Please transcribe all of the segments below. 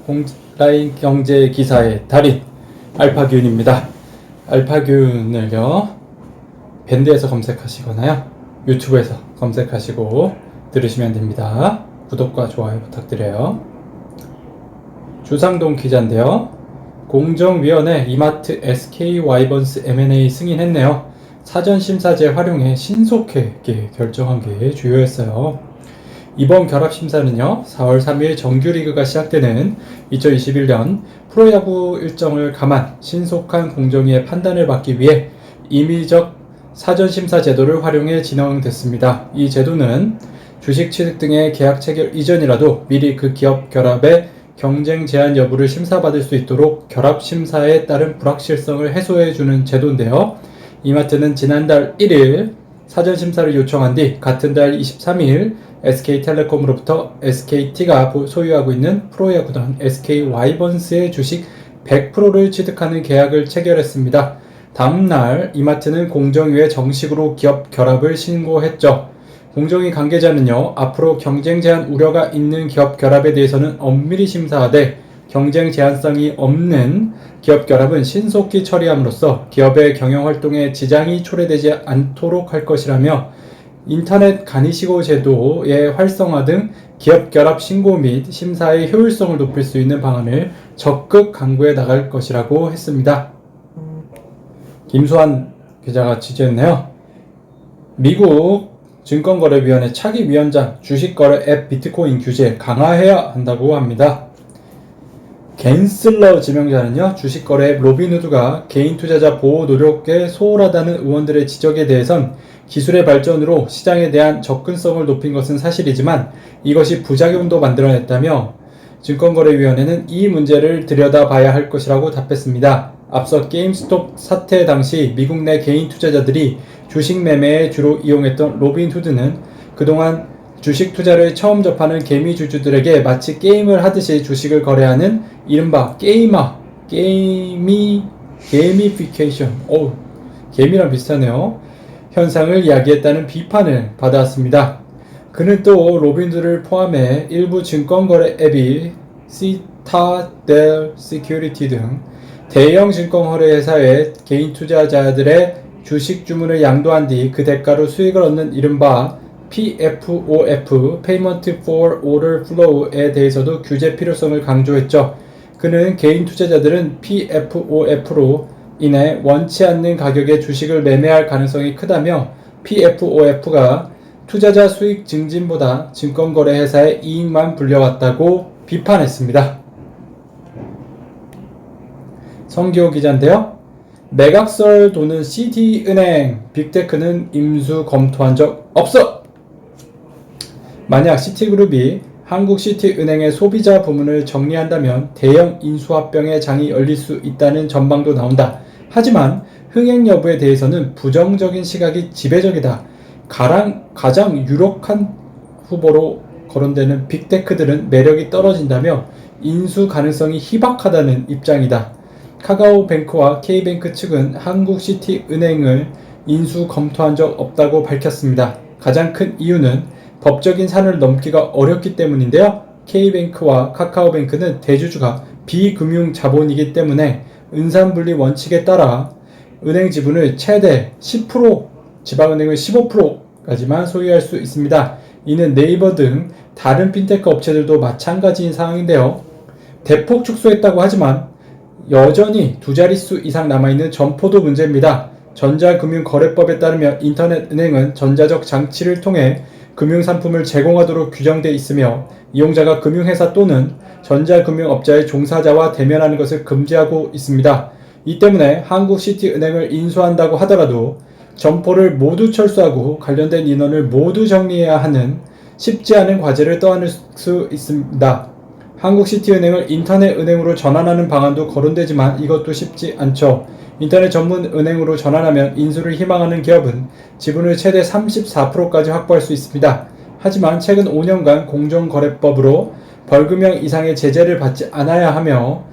온라인 경제 기사의 달인 알파균입니다. 알파균을요, 밴드에서 검색하시거나요, 유튜브에서 검색하시고 들으시면 됩니다. 구독과 좋아요 부탁드려요. 주상동 기자인데요. 공정위원회 이마트 SK 와이번스 M&A 승인했네요. 사전심사제 활용에 신속하게 결정한 게 주요했어요. 이번 결합심사는요, 4월 3일 정규리그가 시작되는 2021년 프로야구 일정을 감안 신속한 공정위의 판단을 받기 위해 임의적 사전심사 제도를 활용해 진행됐습니다. 이 제도는 주식 취득 등의 계약 체결 이전이라도 미리 그 기업 결합의 경쟁 제한 여부를 심사받을 수 있도록 결합심사에 따른 불확실성을 해소해주는 제도인데요. 이마트는 지난달 1일 사전심사를 요청한 뒤 같은 달 23일 SK텔레콤으로부터 SKT가 소유하고 있는 프로야구단 SK 와이번스의 주식 100%를 취득하는 계약을 체결했습니다. 다음날 이마트는 공정위에 정식으로 기업 결합을 신고했죠. 공정위 관계자는요, 앞으로 경쟁 제한 우려가 있는 기업 결합에 대해서는 엄밀히 심사하되 경쟁 제한성이 없는 기업 결합은 신속히 처리함으로써 기업의 경영 활동에 지장이 초래되지 않도록 할 것이라며 인터넷 간이시고 제도의 활성화 등 기업 결합 신고 및 심사의 효율성을 높일 수 있는 방안을 적극 강구해 나갈 것이라고 했습니다. 김수환 기자가 취재했네요. 미국 증권거래위원회 차기 위원장 주식거래 앱 비트코인 규제 강화해야 한다고 합니다. 갠슬러 지명자는요, 주식거래 앱 로빈후드가 개인 투자자 보호 노력에 소홀하다는 의원들의 지적에 대해선 기술의 발전으로 시장에 대한 접근성을 높인 것은 사실이지만 이것이 부작용도 만들어냈다며 증권거래위원회는 이 문제를 들여다봐야 할 것이라고 답했습니다. 앞서 게임스톱 사태 당시 미국 내 개인 투자자들이 주식 매매에 주로 이용했던 로빈후드는 그동안 주식 투자를 처음 접하는 개미주주들에게 마치 게임을 하듯이 주식을 거래하는 이른바 게이미피케이션, 게임이랑 비슷하네요, 현상을 야기했다는 비판을 받아왔습니다. 그는 또 로빈후드를 포함해 일부 증권거래 앱이 시타델 시큐리티 등 대형 증권거래 회사의 개인 투자자들의 주식 주문을 양도한 뒤 그 대가로 수익을 얻는 이른바 PFOF, Payment for Order Flow에 대해서도 규제 필요성을 강조했죠. 그는 개인 투자자들은 PFOF로 인해 원치 않는 가격에 주식을 매매할 가능성이 크다며 PFOF가 투자자 수익 증진보다 증권거래 회사의 이익만 불려왔다고 비판했습니다. 성기호 기자인데요. 매각설 도는 시티은행, 빅테크는 임수 검토한 적 없어! 만약 시티그룹이 한국시티은행의 소비자 부문을 정리한다면 대형 인수합병의 장이 열릴 수 있다는 전망도 나온다. 하지만 흥행 여부에 대해서는 부정적인 시각이 지배적이다. 가장 유력한 후보로 거론되는 빅테크들은 매력이 떨어진다며 인수 가능성이 희박하다는 입장이다. 카카오뱅크와 K뱅크 측은 한국시티은행을 인수 검토한 적 없다고 밝혔습니다. 가장 큰 이유는 법적인 산을 넘기가 어렵기 때문인데요. K뱅크와 카카오뱅크는 대주주가 비금융 자본이기 때문에 은산분리 원칙에 따라 은행 지분을 최대 10%, 지방은행은 15%까지만 소유할 수 있습니다. 이는 네이버 등 다른 핀테크 업체들도 마찬가지인 상황인데요. 대폭 축소했다고 하지만 여전히 두 자릿수 이상 남아있는 점포도 문제입니다. 전자금융거래법에 따르면 인터넷 은행은 전자적 장치를 통해 금융상품을 제공하도록 규정돼 있으며 이용자가 금융회사 또는 전자금융업자의 종사자와 대면하는 것을 금지하고 있습니다. 이 때문에 한국시티은행을 인수한다고 하더라도 점포를 모두 철수하고 관련된 인원을 모두 정리해야 하는 쉽지 않은 과제를 떠안을 수 있습니다. 한국시티은행을 인터넷은행으로 전환하는 방안도 거론되지만 이것도 쉽지 않죠. 인터넷 전문 은행으로 전환하면 인수를 희망하는 기업은 지분을 최대 34%까지 확보할 수 있습니다. 하지만 최근 5년간 공정거래법으로 벌금형 이상의 제재를 받지 않아야 하며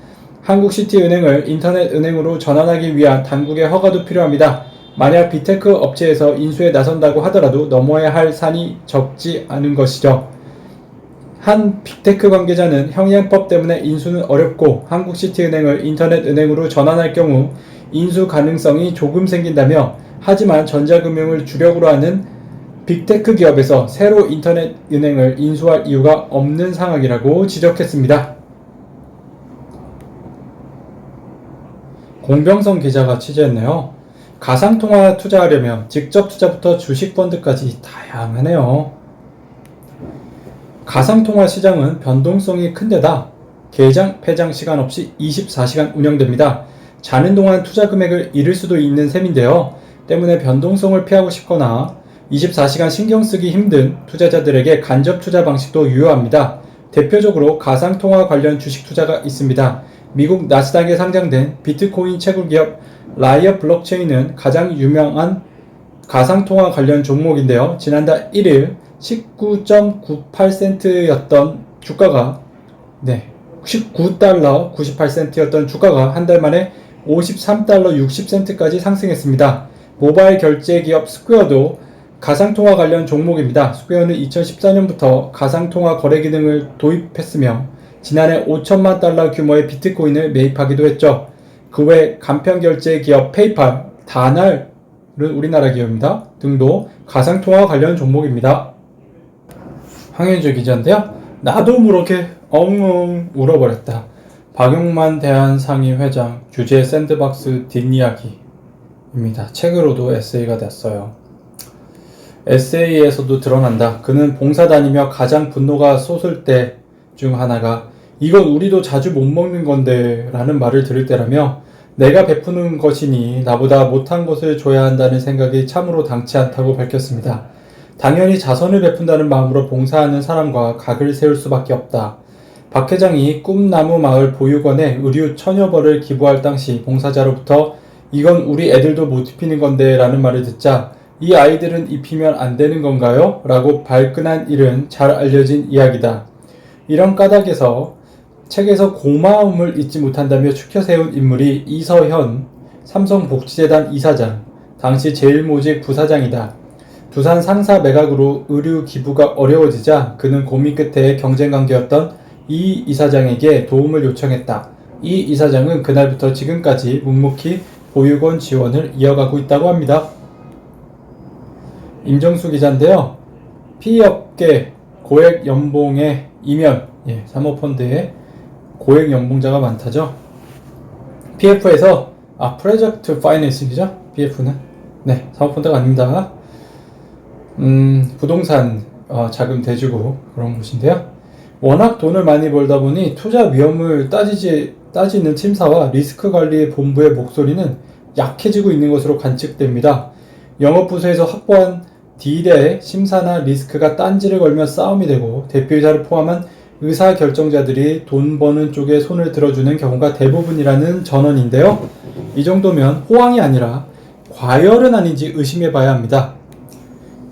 한국시티은행을 인터넷은행으로 전환하기 위한 당국의 허가도 필요합니다. 만약 빅테크 업체에서 인수에 나선다고 하더라도 넘어야 할 산이 적지 않은 것이죠. 한 빅테크 관계자는 형량법 때문에 인수는 어렵고 한국시티은행을 인터넷은행으로 전환할 경우 인수 가능성이 조금 생긴다며, 하지만 전자금융을 주력으로 하는 빅테크 기업에서 새로 인터넷은행을 인수할 이유가 없는 상황이라고 지적했습니다. 공병성 기자가 취재했네요. 가상통화 투자하려면 직접 투자부터 주식펀드까지 다양하네요. 가상통화 시장은 변동성이 큰 데다 개장, 폐장 시간 없이 24시간 운영됩니다. 자는 동안 투자 금액을 잃을 수도 있는 셈인데요. 때문에 변동성을 피하고 싶거나 24시간 신경 쓰기 힘든 투자자들에게 간접 투자 방식도 유효합니다. 대표적으로 가상통화 관련 주식 투자가 있습니다. 미국 나스닥에 상장된 비트코인 채굴 기업 라이엇 블록체인은 가장 유명한 가상통화 관련 종목인데요. 지난달 1일 19.98센트였던 주가가 19달러 98센트였던 주가가 한 달 만에 53달러 60센트까지 상승했습니다. 모바일 결제 기업 스퀘어도 가상통화 관련 종목입니다. 스퀘어는 2014년부터 가상통화 거래 기능을 도입했으며 지난해 5천만 달러 규모의 비트코인을 매입하기도 했죠. 그 외 간편결제 기업 페이팔, 다날은 우리나라 기업입니다. 등도 가상통화 관련 종목입니다. 황현주 기자인데요. 나도 모르게 엉엉 울어버렸다. 박용만 대한상의회장 규제 샌드박스 뒷이야기입니다. 책으로도 에세이가 됐어요. 에세이에서도 드러난다. 그는 봉사 다니며 가장 분노가 솟을 때 중 하나가 이건 우리도 자주 못 먹는 건데 라는 말을 들을 때라며, 내가 베푸는 것이니 나보다 못한 것을 줘야 한다는 생각이 참으로 당치 않다고 밝혔습니다. 당연히 자선을 베푼다는 마음으로 봉사하는 사람과 각을 세울 수밖에 없다. 박 회장이 꿈나무마을 보육원에 의류 1000여 벌을 기부할 당시 봉사자로부터 이건 우리 애들도 못 입히는 건데 라는 말을 듣자 이 아이들은 입히면 안 되는 건가요? 라고 발끈한 일은 잘 알려진 이야기다. 이런 까닭에서 책에서 고마움을 잊지 못한다며 추켜 세운 인물이 이서현 삼성복지재단 이사장, 당시 제일모직 부사장이다. 두산 상사 매각으로 의류 기부가 어려워지자 그는 고민 끝에 경쟁관계였던 이 이사장에게 도움을 요청했다. 이 이사장은 그날부터 지금까지 묵묵히 보육원 지원을 이어가고 있다고 합니다. 임정수 기자인데요. PE업계 고액 연봉의 이면, 사모펀드에 고액 연봉자가 많다죠. PF에서 프로젝트 파이낸싱이죠. PF는 사모펀드가 아닙니다. 부동산 자금 대주고 그런 곳인데요. 워낙 돈을 많이 벌다 보니 투자 위험을 따지는 팀사와 리스크관리 본부의 목소리는 약해지고 있는 것으로 관측됩니다. 영업부서에서 확보한 딜의 심사나 리스크가 딴지를 걸며 싸움이 되고 대표이사를 포함한 의사결정자들이 돈 버는 쪽에 손을 들어주는 경우가 대부분이라는 전언인데요. 이 정도면 호황이 아니라 과열은 아닌지 의심해봐야 합니다.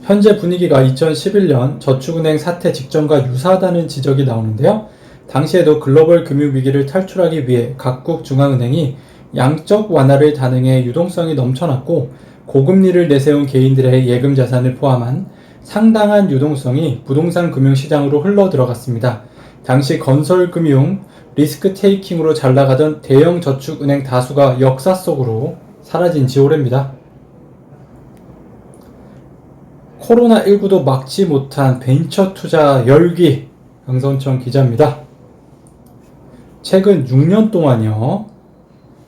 현재 분위기가 2011년 저축은행 사태 직전과 유사하다는 지적이 나오는데요. 당시에도 글로벌 금융위기를 탈출하기 위해 각국 중앙은행이 양적 완화를 단행해 유동성이 넘쳐났고 고금리를 내세운 개인들의 예금 자산을 포함한 상당한 유동성이 부동산 금융시장으로 흘러 들어갔습니다. 당시 건설금융 리스크 테이킹으로 잘 나가던 대형 저축은행 다수가 역사 속으로 사라진 지 오래입니다. 코로나19도 막지 못한 벤처 투자 열기, 강선청 기자입니다. 최근 6년 동안요.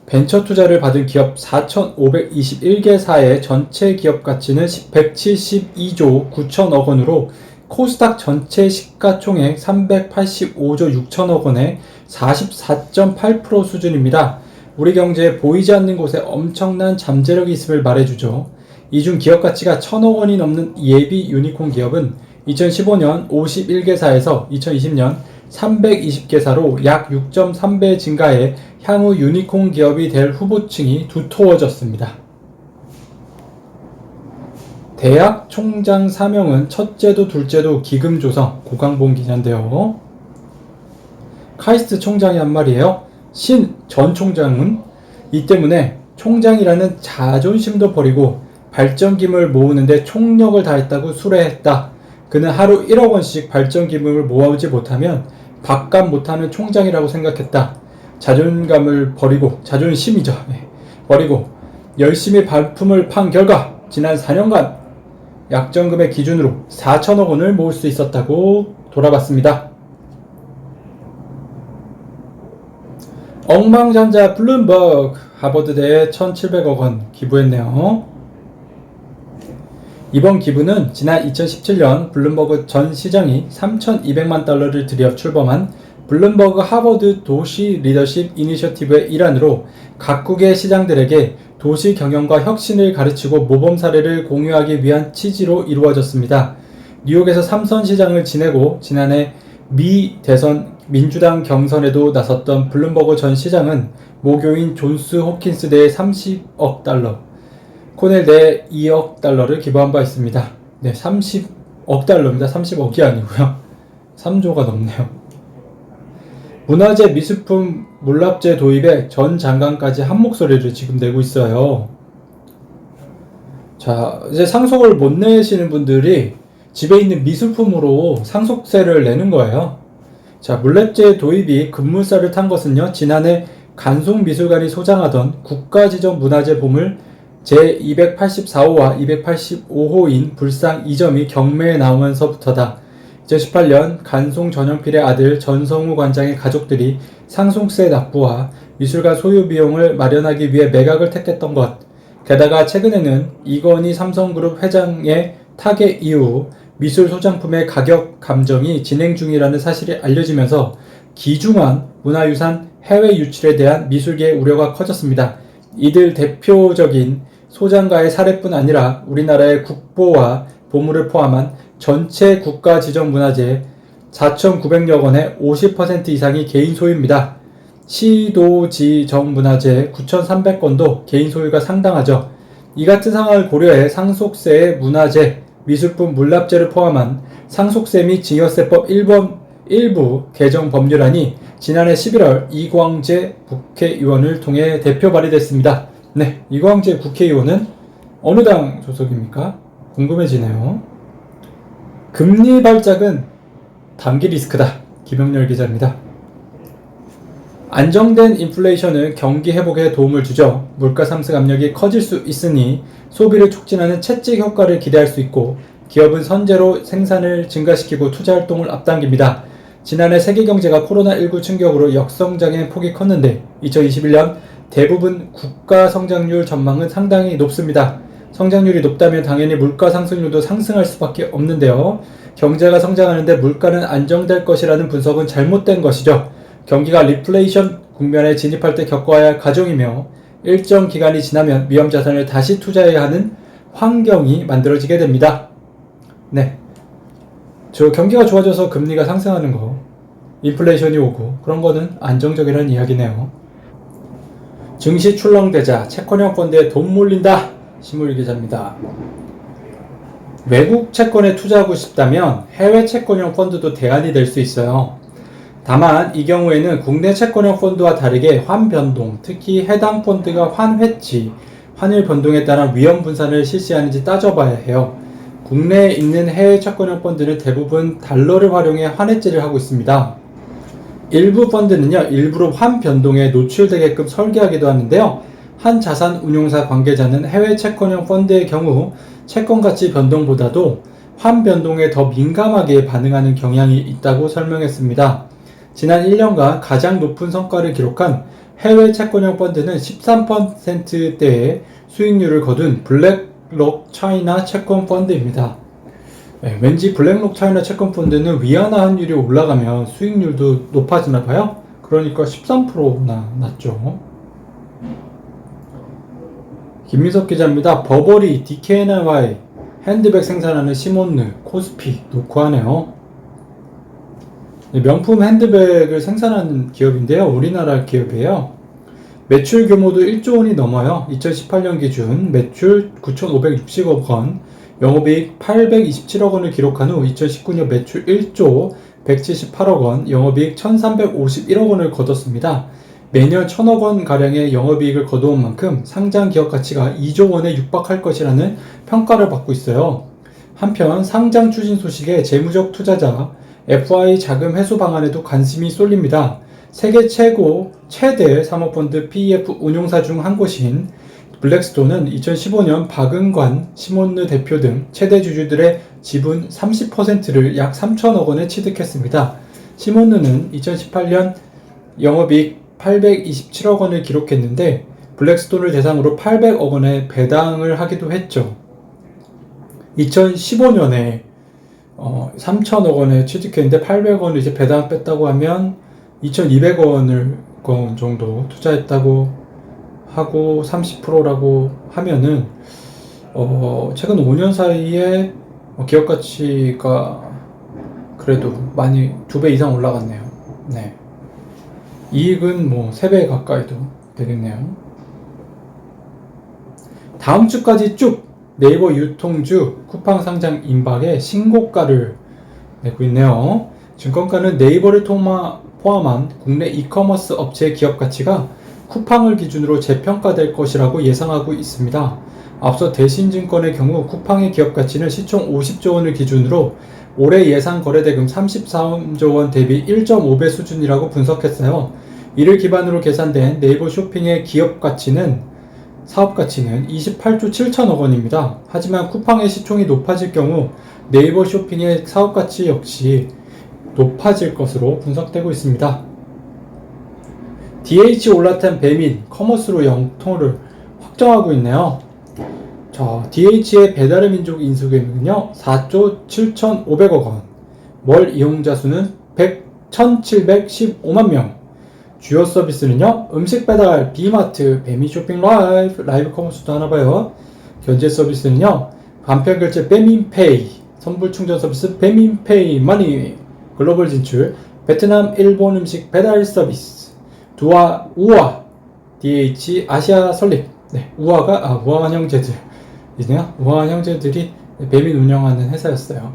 벤처 투자를 받은 기업 4,521개사의 전체 기업 가치는 172조 9천억 원으로 코스닥 전체 시가총액 385조 6천억 원의 44.8% 수준입니다. 우리 경제에 보이지 않는 곳에 엄청난 잠재력이 있음을 말해주죠. 이 중 기업 가치가 1,000억 원이 넘는 예비 유니콘 기업은 2015년 51개사에서 2020년 320개사로 약 6.3배 증가해 향후 유니콘 기업이 될 후보층이 두터워졌습니다. 대학 총장 사명은 첫째도 둘째도 기금 조성, 고강봉 기자인데요. 카이스트 총장이 한 말이에요. 신 전 총장은 이 때문에 총장이라는 자존심도 버리고 발전기물 모으는데 총력을 다했다고 수레했다. 그는 하루 1억 원씩 발전 기금을 모아오지 못하면 밥값 못하는 총장이라고 생각했다. 자존감을 버리고, 자존심이죠. 버리고 열심히 발품을 판 결과 지난 4년간 약정금의 기준으로 4천억 원을 모을 수 있었다고 돌아봤습니다. 억망장자 블룸버그 하버드대에 1,700억 원 기부했네요. 이번 기부는 지난 2017년 블룸버그 전 시장이 3,200만 달러를 들여 출범한 블룸버그 하버드 도시 리더십 이니셔티브의 일환으로 각국의 시장들에게 도시 경영과 혁신을 가르치고 모범 사례를 공유하기 위한 취지로 이루어졌습니다. 뉴욕에서 3선 시장을 지내고 지난해 미 대선 민주당 경선에도 나섰던 블룸버그 전 시장은 모교인 존스 홉킨스 대에 30억 달러, 코넬 대 2억 달러를 기부한 바 있습니다. 네, 30억 달러입니다. 30억이 아니고요. 3조가 넘네요. 문화재 미술품 물납제 도입에 전 장관까지 한 목소리를 지금 내고 있어요. 자, 이제 상속을 못 내시는 분들이 집에 있는 미술품으로 상속세를 내는 거예요. 자, 물납제 도입이 급물살을 탄 것은요, 지난해 간송미술관이 소장하던 국가지정 문화재 보물 제284호와 285호인 불상 2점이 경매에 나오면서부터다. 2018년 간송 전영필의 아들 전성우 관장의 가족들이 상속세 납부와 미술관 소유 비용을 마련하기 위해 매각을 택했던 것. 게다가 최근에는 이건희 삼성그룹 회장의 타계 이후 미술 소장품의 가격 감정이 진행 중이라는 사실이 알려지면서 귀중한 문화유산 해외 유출에 대한 미술계의 우려가 커졌습니다. 이들 대표적인 소장가의 사례뿐 아니라 우리나라의 국보와 보물을 포함한 전체 국가지정문화재 4,900여 건의 50% 이상이 개인 소유입니다. 시도지정문화재 9,300건도 개인 소유가 상당하죠. 이 같은 상황을 고려해 상속세의 문화재, 미술품 물납제를 포함한 상속세 및 증여세법 일부 개정 법률안이 지난해 11월 이광재 국회의원을 통해 대표 발의됐습니다. 네, 이광재 국회의원은 어느 당 소속입니까? 궁금해지네요. 금리 발작은 단기 리스크다. 김영렬 기자입니다. 안정된 인플레이션은 경기 회복에 도움을 주죠. 물가 상승 압력이 커질 수 있으니 소비를 촉진하는 채찍 효과를 기대할 수 있고, 기업은 선제로 생산을 증가시키고 투자 활동을 앞당깁니다. 지난해 세계 경제가 코로나19 충격으로 역성장의 폭이 컸는데 2021년 대부분 국가 성장률 전망은 상당히 높습니다. 성장률이 높다면 당연히 물가 상승률도 상승할 수밖에 없는데요. 경제가 성장하는데 물가는 안정될 것이라는 분석은 잘못된 것이죠. 경기가 리플레이션 국면에 진입할 때 겪어야 할 과정이며, 일정 기간이 지나면 위험 자산을 다시 투자해야 하는 환경이 만들어지게 됩니다. 네, 저 경기가 좋아져서 금리가 상승하는 거, 인플레이션이 오고 그런 거는 안정적이라는 이야기네요. 증시 출렁대자 채권형 펀드에 돈 몰린다. 신물 기자입니다. 외국 채권에 투자하고 싶다면 해외 채권형 펀드도 대안이 될 수 있어요. 다만 이 경우에는 국내 채권형 펀드와 다르게 환변동, 특히 해당 펀드가 환회치, 환율 변동에 따른 위험 분산을 실시하는지 따져봐야 해요. 국내에 있는 해외 채권형 펀드는 대부분 달러를 활용해 환해지를 하고 있습니다. 일부 펀드는요, 일부러 환 변동에 노출되게끔 설계하기도 하는데요. 한 자산 운용사 관계자는 해외 채권형 펀드의 경우 채권 가치 변동보다도 환 변동에 더 민감하게 반응하는 경향이 있다고 설명했습니다. 지난 1년간 가장 높은 성과를 기록한 해외 채권형 펀드는 13%대의 수익률을 거둔 블랙록 차이나 채권 펀드입니다. 네, 왠지 블랙록 차이나 채권 펀드는 위안화 환율이 올라가면 수익률도 높아지나 봐요. 그러니까 13%나 낮죠. 김민석 기자입니다. 버버리, DKNY, 핸드백 생산하는 시몬느, 코스피 놓고 하네요. 명품 핸드백을 생산하는 기업인데요. 우리나라 기업이에요. 매출 규모도 1조 원이 넘어요. 2018년 기준 매출 9,560억 원, 영업이익 827억 원을 기록한 후 2019년 매출 1조 178억 원, 영업이익 1,351억 원을 거뒀습니다. 매년 1,000억 원 가량의 영업이익을 거두은 만큼 상장 기업 가치가 2조 원에 육박할 것이라는 평가를 받고 있어요. 한편 상장 추진 소식에 재무적 투자자 FI 자금 회수 방안에도 관심이 쏠립니다. 세계 최대 사모펀드 PEF 운용사 중 한 곳인 블랙스톤은 2015년 박은관, 시몬느 대표 등 최대 주주들의 지분 30%를 약 3천억 원에 취득했습니다. 시몬느는 2018년 영업이익 827억 원을 기록했는데 블랙스톤을 대상으로 800억 원의 배당을 하기도 했죠. 2015년에 3천억 원에 취득했는데 800원을 이제 배당 뺐다고 하면 2,200원을 정도 투자했다고 하고 30%라고 하면은 최근 5년 사이에 기업 가치가 그래도 많이 2배 이상 올라갔네요. 네. 이익은 뭐 3배 가까이도 되겠네요. 다음 주까지 쭉 네이버 유통주 쿠팡 상장 임박에 신고가를 내고 있네요. 증권가는 네이버를 포함한 국내 이커머스 업체의 기업 가치가 쿠팡을 기준으로 재평가될 것이라고 예상하고 있습니다. 앞서 대신증권의 경우 쿠팡의 기업 가치는 시총 50조 원을 기준으로 올해 예상 거래대금 33조 원 대비 1.5배 수준이라고 분석했어요. 이를 기반으로 계산된 네이버 쇼핑의 사업 가치는 28조 7천억 원입니다. 하지만 쿠팡의 시총이 높아질 경우 네이버 쇼핑의 사업 가치 역시 높아질 것으로 분석되고 있습니다. DH 올라탄 배민 커머스로 영통을 확정하고 있네요. DH의 배달의 민족 인수금액은요 4조 7,500억 원, 월 이용자 수는 1,715만 명, 주요 서비스는요 음식 배달, 비마트, 배민 쇼핑 라이브 커머스도 하나봐요. 결제 서비스는요 간편 결제 배민페이, 선불 충전 서비스 배민페이 머니, 글로벌 진출, 베트남, 일본 음식 배달 서비스, 우아, DH 아시아 설립. 네, 우아한 형제들이네요. 우아한 형제들이 배민 운영하는 회사였어요.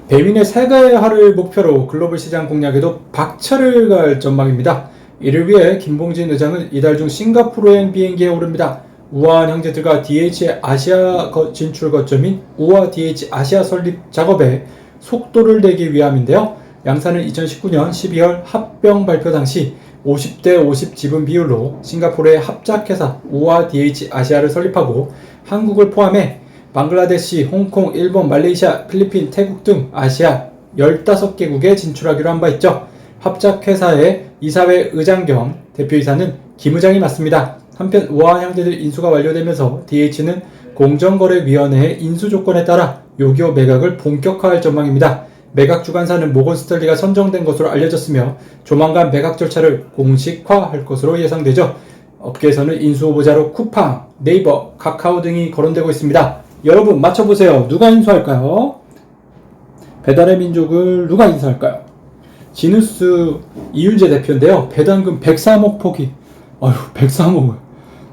배민의 세계화를 목표로 글로벌 시장 공략에도 박차를 가할 전망입니다. 이를 위해 김봉진 의장은 이달 중 싱가포르행 비행기에 오릅니다. 우아한 형제들과 DH의 아시아 진출 거점인 우아 DH 아시아 설립 작업에 속도를 내기 위함인데요. 양사는 2019년 12월 합병 발표 당시 50대 50 지분 비율로 싱가포르의 합작회사 우아 DH 아시아를 설립하고 한국을 포함해 방글라데시, 홍콩, 일본, 말레이시아, 필리핀, 태국 등 아시아 15개국에 진출하기로 한 바 있죠. 합작회사의 이사회 의장 겸 대표이사는 김 의장이 맡습니다. 한편 우아 형제들 인수가 완료되면서 DH는 공정거래위원회의 인수 조건에 따라 요기요 매각을 본격화할 전망입니다. 매각 주관사는 모건 스탠리가 선정된 것으로 알려졌으며 조만간 매각 절차를 공식화할 것으로 예상되죠. 업계에서는 인수 후보자로 쿠팡, 네이버, 카카오 등이 거론되고 있습니다. 여러분 맞춰보세요. 누가 인수할까요? 배달의 민족을 누가 인수할까요? 지누스 이윤재 대표인데요. 배당금 103억 포기. 103억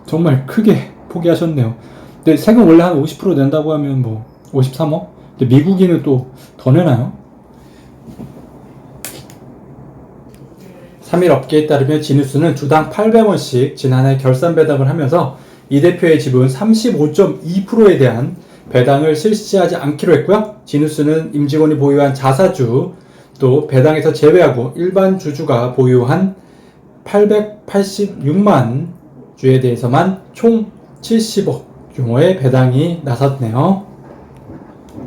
정말 크게 포기하셨네요. 근데 세금 원래 한 50% 낸다고 하면 53억? 근데 미국인은 또 더 내나요? 3일 업계에 따르면 지누스는 주당 800원씩 지난해 결산 배당을 하면서 이 대표의 지분 35.2%에 대한 배당을 실시하지 않기로 했고요. 지누스는 임직원이 보유한 자사주 또 배당에서 제외하고 일반 주주가 보유한 886만 주에 대해서만 총 70억 규모의 배당이 나섰네요.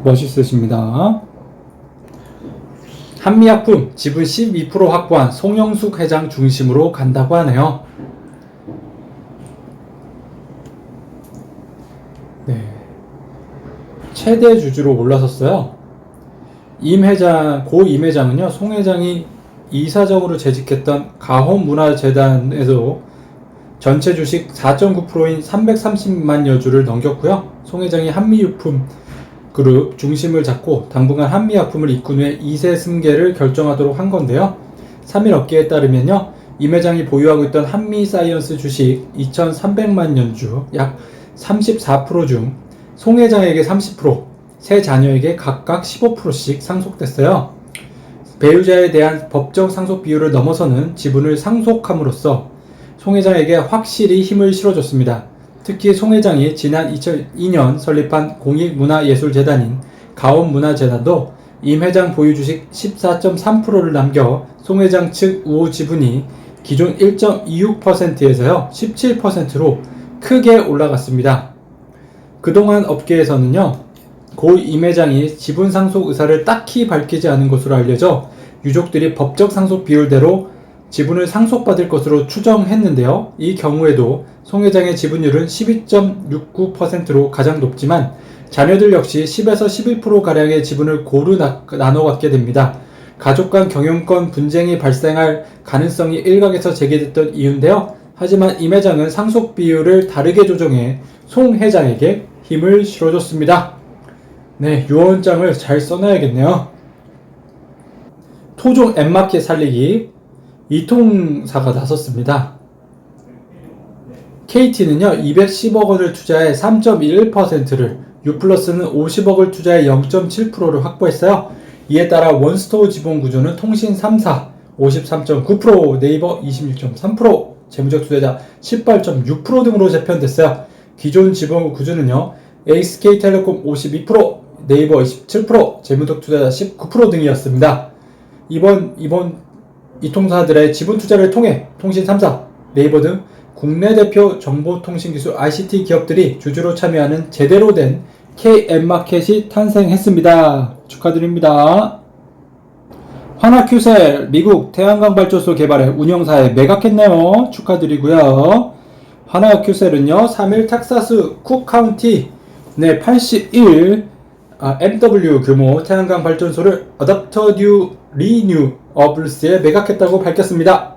멋있으십니다. 한미약품 지분 12% 확보한 송영숙 회장 중심으로 간다고 하네요. 네. 최대 주주로 올라섰어요. 고 임 회장은요, 송 회장이 이사장으로 재직했던 가홈문화재단에서 전체 주식 4.9%인 330만여 주를 넘겼고요. 송 회장이 한미유품 그룹 중심을 잡고 당분간 한미약품을 이끈 후에 2세 승계를 결정하도록 한 건데요. 3일 업계에 따르면요, 임 회장이 보유하고 있던 한미사이언스 주식 2,300만여 주, 약 34% 중 송 회장에게 30%, 세 자녀에게 각각 15%씩 상속됐어요. 배우자에 대한 법정 상속 비율을 넘어서는 지분을 상속함으로써 송 회장에게 확실히 힘을 실어줬습니다. 특히 송 회장이 지난 2002년 설립한 공익문화예술재단인 가온문화재단도 임 회장 보유 주식 14.3%를 남겨 송 회장 측 우호 지분이 기존 1.26%에서요 17%로 크게 올라갔습니다. 그동안 업계에서는요 고 임 회장이 지분 상속 의사를 딱히 밝히지 않은 것으로 알려져 유족들이 법적 상속 비율대로 지분을 상속받을 것으로 추정했는데요. 이 경우에도 송 회장의 지분율은 12.69%로 가장 높지만 자녀들 역시 10에서 11%가량의 지분을 고루 나눠 갖게 됩니다. 가족 간 경영권 분쟁이 발생할 가능성이 일각에서 제기됐던 이유인데요. 하지만 임 회장은 상속 비율을 다르게 조정해 송 회장에게 힘을 실어줬습니다. 네, 유언장을 잘 써놔야겠네요. 토종 앱마켓 살리기 이통사가 나섰습니다. KT는요 210억 원을 투자해 3.11%를, 유플러스는 50억을 투자해 0.7%를 확보했어요. 이에 따라 원스토어 지분 구조는 통신 3사 53.9%, 네이버 26.3%, 재무적 투자자 18.6% 등으로 재편됐어요. 기존 지분 구조는요 SK텔레콤 52%, 네이버 27%, 재무적 투자자 19% 등이었습니다. 이번 이통사들의 지분 투자를 통해 통신 3사, 네이버 등 국내 대표 정보통신기술 ICT 기업들이 주주로 참여하는 제대로 된 KM마켓이 탄생했습니다. 축하드립니다. 하나큐셀 미국 태양광 발전소 개발에 운영사에 매각했네요. 축하드리고요. 하나큐셀은요 3일 텍사스 쿡 카운티 내 81 MW 규모 태양광 발전소를 어댑터 리뉴어블스에 매각했다고 밝혔습니다.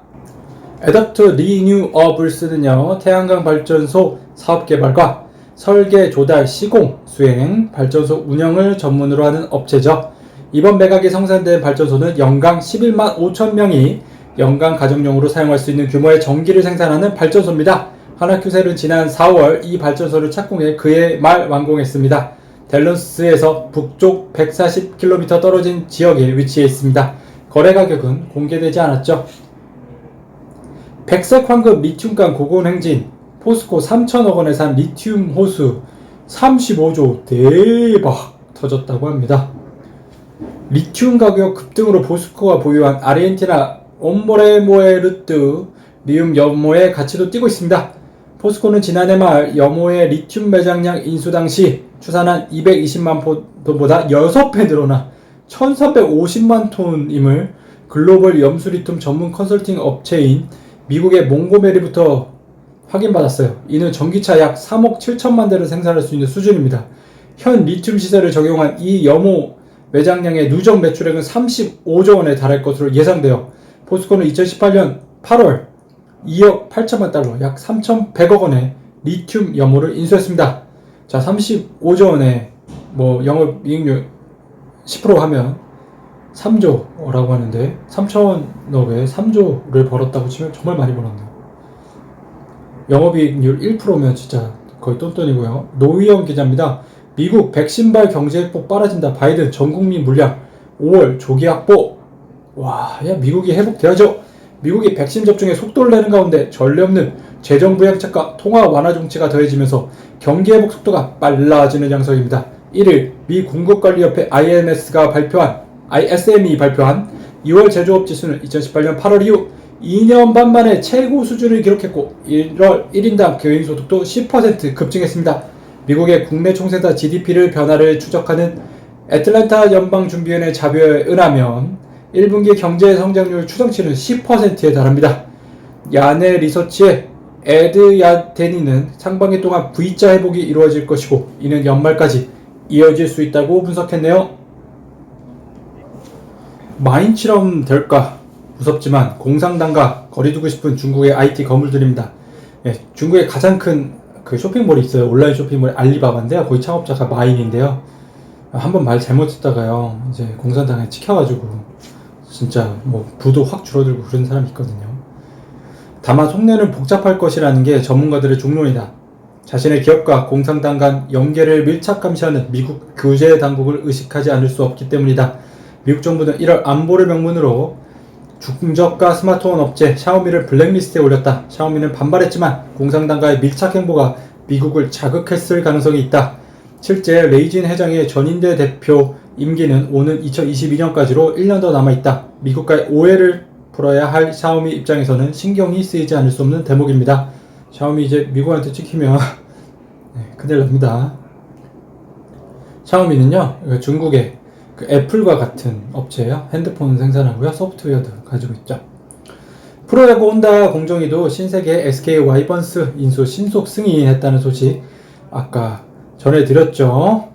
어댑터 리뉴어블스는요 태양광 발전소 사업 개발과 설계, 조달, 시공, 수행, 발전소 운영을 전문으로 하는 업체죠. 이번 매각이 성사된 발전소는 연간 11만 5천 명이 연간 가정용으로 사용할 수 있는 규모의 전기를 생산하는 발전소입니다. 하나큐셀은 지난 4월 이 발전소를 착공해 그해 말 완공했습니다. 댈러스에서 북쪽 140km 떨어진 지역에 위치해 있습니다. 거래 가격은 공개되지 않았죠. 백색 황금 리튬간 고고행진 포스코 3천억 원에 산 리튬 호수 35조 대박 터졌다고 합니다. 리튬 가격 급등으로 포스코가 보유한 아르헨티나 옴모레모에르트 리움 염호의 가치도 뛰고 있습니다. 포스코는 지난해 말 염호의 리튬 매장량 인수 당시 추산한 220만 톤보다 6배 늘어나 1350만 톤임을 글로벌 염수 리튬 전문 컨설팅 업체인 미국의 몽고메리부터 확인받았어요. 이는 전기차 약 3억 7천만 대를 생산할 수 있는 수준입니다. 현 리튬 시세를 적용한 이 염호 매장량의 누적 매출액은 35조 원에 달할 것으로 예상되어 포스코는 2018년 8월 2억 8천만 달러 약 3,100억 원의 리튬 염호를 인수했습니다. 자, 35조 원에 영업이익률 10% 하면 3조라고 하는데 3천억에 3조를 벌었다고 치면 정말 많이 벌었네요. 영업이익률 1%면 진짜 거의 똔똔이고요. 노희영 기자입니다. 미국 백신발 경제 회복 빨라진다. 바이든 전국민 물량 5월 조기 확보. 와, 야 미국이 회복돼야죠. 미국이 백신 접종에 속도를 내는 가운데 전례 없는 재정 부양책과 통화 완화 정치가 더해지면서 경기 회복 속도가 빨라지는 양상입니다. 1일 미 공급관리협회 ISM이 발표한 2월 제조업 지수는 2018년 8월 이후 2년 반 만에 최고 수준을 기록했고 1월 1인당 개인소득도 10% 급증했습니다. 미국의 국내 총생산 GDP를 변화를 추적하는 애틀랜타 연방준비위원회 자료에 의하면 1분기 경제 성장률 추정치는 10%에 달합니다. 야네 리서치의 에드 야데니는 상반기 동안 V자 회복이 이루어질 것이고 이는 연말까지 이어질 수 있다고 분석했네요. 마인처럼 될까 무섭지만 공상당과 거리두고 싶은 중국의 IT 거물들입니다. 예, 중국의 가장 큰 그 쇼핑몰이 있어요. 온라인 쇼핑몰 알리바바인데요. 거기 창업자가 마인인데요. 한번 말 잘못했다가요 이제 공산당에 찍혀가지고 진짜 부도 확 줄어들고 그런 사람이 있거든요. 다만 속내는 복잡할 것이라는 게 전문가들의 중론이다. 자신의 기업과 공산당 간 연계를 밀착 감시하는 미국 규제 당국을 의식하지 않을 수 없기 때문이다. 미국 정부는 1월 안보를 명분으로 중저가 스마트폰 업체 샤오미를 블랙리스트에 올렸다. 샤오미는 반발했지만 공산당과의 밀착 행보가 미국을 자극했을 가능성이 있다. 실제 레이진 회장의 전인대 대표 임기는 오는 2022년까지로 1년 더 남아있다. 미국과의 오해를 풀어야 할 샤오미 입장에서는 신경이 쓰이지 않을 수 없는 대목입니다. 샤오미 이제 미국한테 찍히면 네, 큰일 납니다. 샤오미는요, 중국의 그 애플과 같은 업체예요. 핸드폰 생산하고요, 소프트웨어도 가지고 있죠. 프로야구 혼다 공정위도 신세계 SK 와이번스 인수 신속 승인했다는 소식 아까 전해드렸죠.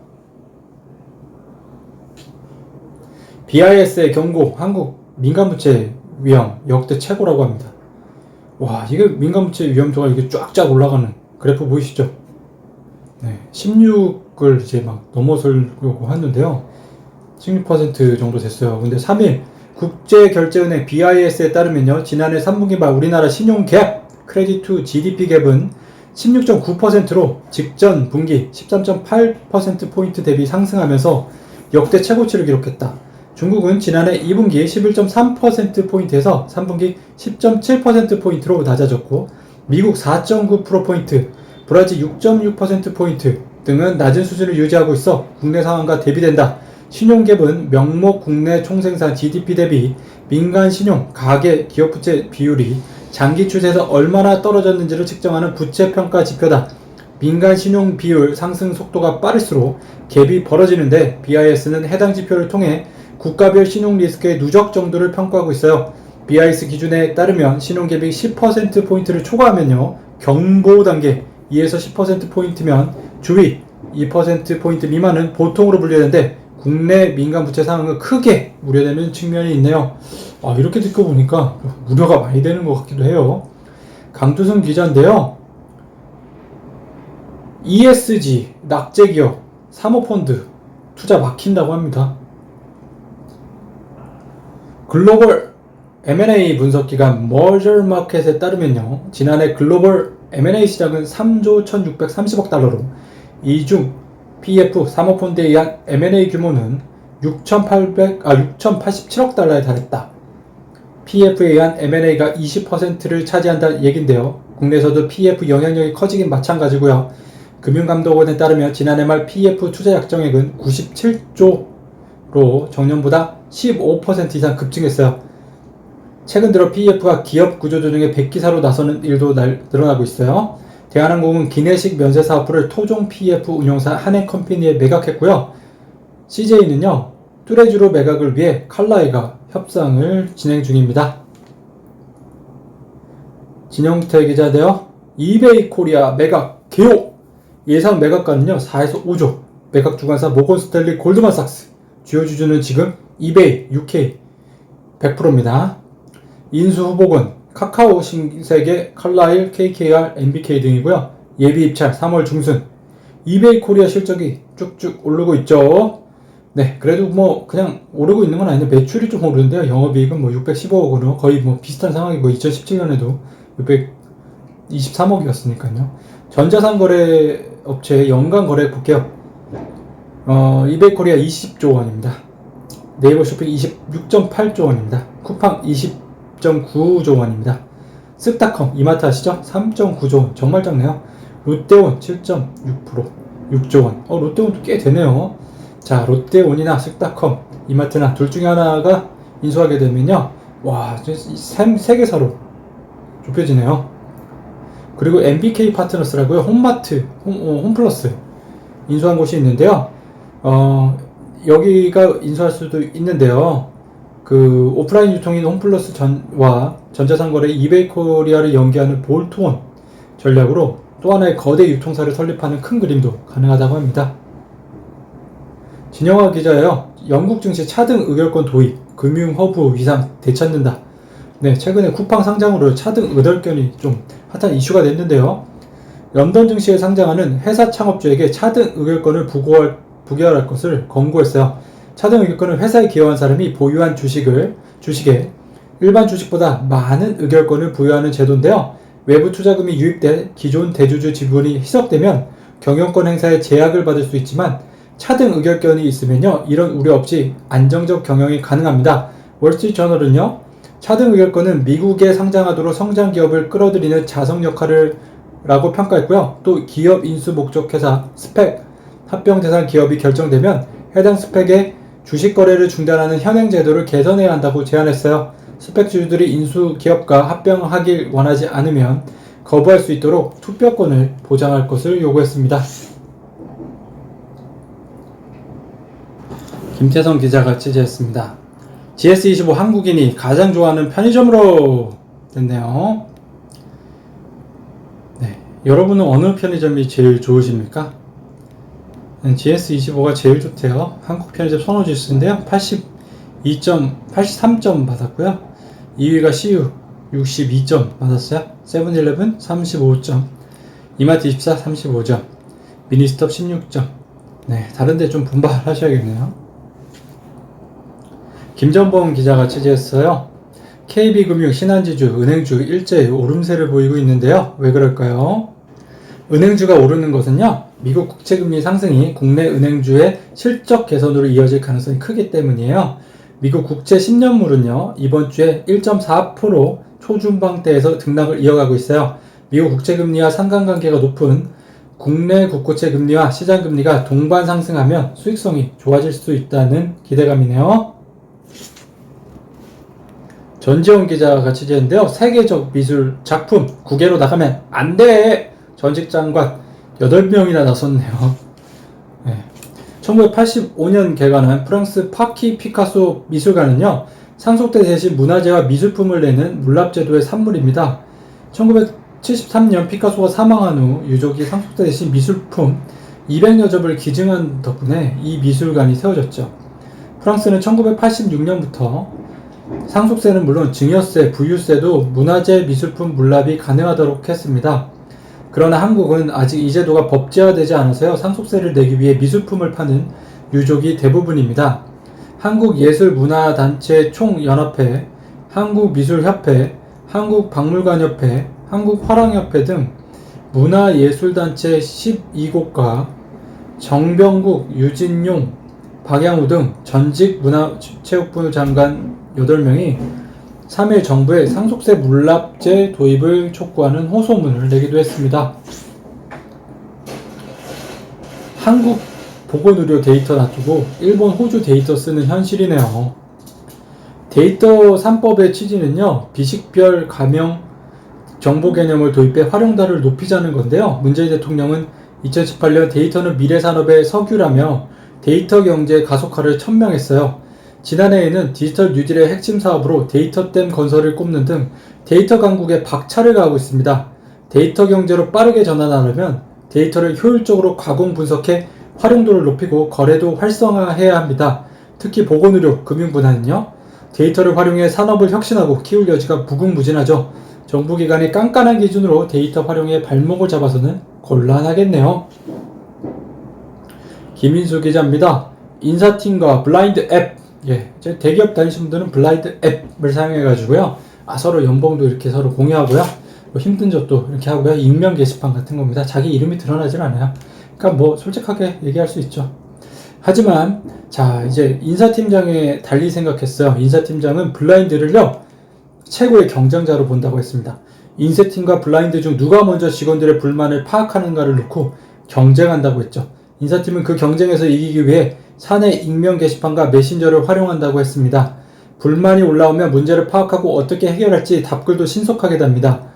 BIS의 경고, 한국 민간부채 위험 역대 최고라고 합니다. 와, 이게 민간부채 위험도가 이게 쫙쫙 올라가는 그래프 보이시죠? 네, 16을 이제 막 넘어서려고 하는데요. 16% 정도 됐어요. 근데 3일 국제결제은행 BIS에 따르면요, 지난해 3분기 말 우리나라 신용 갭, 크레딧 투 GDP 갭은 16.9%로 직전 분기 13.8%포인트 대비 상승하면서 역대 최고치를 기록했다. 중국은 지난해 2분기 11.3%포인트에서 3분기 10.7%포인트로 낮아졌고, 미국 4.9%포인트, 브라질 6.6%포인트 등은 낮은 수준을 유지하고 있어 국내 상황과 대비된다. 신용갭은 명목 국내 총생산 GDP 대비 민간 신용, 가계, 기업 부채 비율이 장기 추세에서 얼마나 떨어졌는지를 측정하는 부채 평가 지표다. 민간 신용 비율 상승 속도가 빠를수록 갭이 벌어지는데, BIS는 해당 지표를 통해 국가별 신용 리스크의 누적 정도를 평가하고 있어요. BIS 기준에 따르면 신용갭이 10%포인트를 초과하면요, 경고 단계 2에서 10%포인트면 주의, 2%포인트 미만은 보통으로 분류되는데 국내 민간 부채 상황은 크게 우려되는 측면이 있네요. 이렇게 듣고 보니까 우려가 많이 되는 것 같기도 해요. 강두승 기자인데요. ESG, 낙제기업, 사모펀드 투자 막힌다고 합니다. 글로벌 M&A 분석기관 머저마켓에 따르면요, 지난해 글로벌 M&A 시장은 3조 1630억 달러로 이중 PF 사모펀드에 의한 M&A 규모는 6,087억 달러에 달했다. PF에 의한 M&A가 20%를 차지한다는 얘긴데요. 국내에서도 PF 영향력이 커지긴 마찬가지고요. 금융감독원에 따르면 지난해 말 PF 투자 약정액은 97조로 정년보다 15% 이상 급증했어요. 최근 들어 PF가 기업 구조조정에 백기사로 나서는 일도 늘어나고 있어요. 대한항공은 기내식 면세사 어플을 토종 PF 운용사 한해컴퍼니에 매각했고요. CJ는요, 뚜레쥬로 매각을 위해 칼라이가 협상을 진행 중입니다. 진영태 기자인데요. 이베이 코리아 매각 개요. 예상 매각가는요 4에서 5조. 매각 주관사 모건 스탠리 골드만삭스. 주요 주주는 지금 이베이, UK 100%입니다. 인수 후보군 카카오, 신세계, 칼라일, KKR, MBK 등이고요. 예비 입찰 3월 중순. 이베이 코리아 실적이 쭉쭉 오르고 있죠. 네, 그래도 뭐 그냥 오르고 있는 건 아닌데 매출이 좀 오르는데요. 영업이익은 뭐 615억으로 거의 뭐 비슷한 상황이고, 2017년에도 623억이었으니까요. 전자상 거래 업체의 연간 거래 볼게요. 이베이 코리아 20조 원입니다. 네이버 쇼핑 26.8조 원입니다. 쿠팡 20.9조 원입니다. 쓱닷컴, 이마트 아시죠? 3.9조 원. 정말 작네요. 롯데온 7.6%, 6조 원. 롯데온도 꽤 되네요. 자, 롯데온이나 쓱닷컴, 이마트나 둘 중에 하나가 인수하게 되면요, 와, 세 개사로 좁혀지네요. 그리고 MBK 파트너스라고요. 홈마트, 홈플러스 인수한 곳이 있는데요. 여기가 인수할 수도 있는데요. 그 오프라인 유통인 홈플러스 와 전자상거래 이베이 코리아를 연계하는 볼트온 전략으로 또 하나의 거대 유통사를 설립하는 큰 그림도 가능하다고 합니다. 진영화 기자예요. 영국 증시 차등 의결권 도입, 금융 허브 위상 되찾는다. 네, 최근에 쿠팡 상장으로 차등 의결권이 좀 핫한 이슈가 됐는데요. 런던 증시에 상장하는 회사 창업주에게 차등 의결권을 부여할 것을 권고했어요. 차등 의결권은 회사에 기여한 사람이 보유한 주식에 일반 주식보다 많은 의결권을 부여하는 제도인데요. 외부 투자금이 유입돼 기존 대주주 지분이 희석되면 경영권 행사에 제약을 받을 수 있지만, 차등 의결권이 있으면요, 이런 우려 없이 안정적 경영이 가능합니다. 월스트리트저널은요, 차등 의결권은 미국에 상장하도록 성장 기업을 끌어들이는 자석 역할을 라고 평가했고요. 또 기업 인수 목적 회사 스펙 합병 대상 기업이 결정되면 해당 스펙의 주식 거래를 중단하는 현행 제도를 개선해야 한다고 제안했어요. 스펙주주들이 인수 기업과 합병하길 원하지 않으면 거부할 수 있도록 투표권을 보장할 것을 요구했습니다. 김태성 기자가 취재했습니다. GS25 한국인이 가장 좋아하는 편의점으로 됐네요. 네, 여러분은 어느 편의점이 제일 좋으십니까? GS25가 제일 좋대요. 한국 편의점 선호지수인데요. 83점 받았고요. 2위가 CU 62점 받았어요. 세븐일레븐 35점, 이마트24 35점, 미니스톱 16점. 네, 다른데 좀 분발하셔야겠네요. 김전봉 기자가 취재했어요. KB금융, 신한지주, 은행주 일제히 오름세를 보이고 있는데요. 왜 그럴까요? 은행주가 오르는 것은요, 미국 국채금리 상승이 국내 은행주의 실적 개선으로 이어질 가능성이 크기 때문이에요. 미국 국채 10년물은요, 이번 주에 1.4% 초중반대에서 등락을 이어가고 있어요. 미국 국채금리와 상관관계가 높은 국내 국고채 금리와 시장 금리가 동반 상승하면 수익성이 좋아질 수 있다는 기대감이네요. 전지원 기자가 취재했는데요. 세계적 미술 작품 9개로 나가면 안 돼! 전 직장관 8명이나 나섰네요. 네. 1985년 개관한 프랑스 파키 피카소 미술관은요, 상속대 대신 문화재와 미술품을 내는 물납제도의 산물입니다. 1973년 피카소가 사망한 후 유족이 상속대 대신 미술품 200여 점을 기증한 덕분에 이 미술관이 세워졌죠. 프랑스는 1986년부터 상속세는 물론 증여세, 부유세도 문화재 미술품 물납이 가능하도록 했습니다. 그러나 한국은 아직 이 제도가 법제화되지 않아서요, 상속세를 내기 위해 미술품을 파는 유족이 대부분입니다. 한국예술문화단체 총연합회, 한국미술협회, 한국박물관협회, 한국화랑협회 등 문화예술단체 12곳과 정병국, 유진용, 박양우 등 전직 문화체육부 장관 8명이 3일 정부에 상속세 물납제 도입을 촉구하는 호소문을 내기도 했습니다. 한국 보건의료 데이터 놔두고 일본, 호주 데이터 쓰는 현실이네요. 데이터 3법의 취지는요, 비식별 가명 정보 개념을 도입해 활용도를 높이자는 건데요. 문재인 대통령은 2018년 데이터는 미래산업의 석유라며 데이터 경제 가속화를 천명했어요. 지난해에는 디지털 뉴딜의 핵심 사업으로 데이터댐 건설을 꼽는 등 데이터 강국에 박차를 가하고 있습니다. 데이터 경제로 빠르게 전환하려면 데이터를 효율적으로 가공 분석해 활용도를 높이고 거래도 활성화해야 합니다. 특히 보건의료, 금융분야는요, 데이터를 활용해 산업을 혁신하고 키울 여지가 무궁무진하죠. 정부기관이 깐깐한 기준으로 데이터 활용에 발목을 잡아서는 곤란하겠네요. 김인수 기자입니다. 인사팀과 블라인드 앱, 대기업 다니시는 분들은 블라인드 앱을 사용해가지고요, 서로 연봉도 이렇게 서로 공유하고요, 힘든 적도 이렇게 하고요, 익명 게시판 같은 겁니다. 자기 이름이 드러나질 않아요. 그러니까 뭐 솔직하게 얘기할 수 있죠. 하지만 자, 이제 인사팀장에 달리 생각했어요. 인사팀장은 블라인드를요, 최고의 경쟁자로 본다고 했습니다. 인사팀과 블라인드 중 누가 먼저 직원들의 불만을 파악하는가를 놓고 경쟁한다고 했죠. 인사팀은 그 경쟁에서 이기기 위해 사내 익명 게시판과 메신저를 활용한다고 했습니다. 불만이 올라오면 문제를 파악하고 어떻게 해결할지 답글도 신속하게 답니다.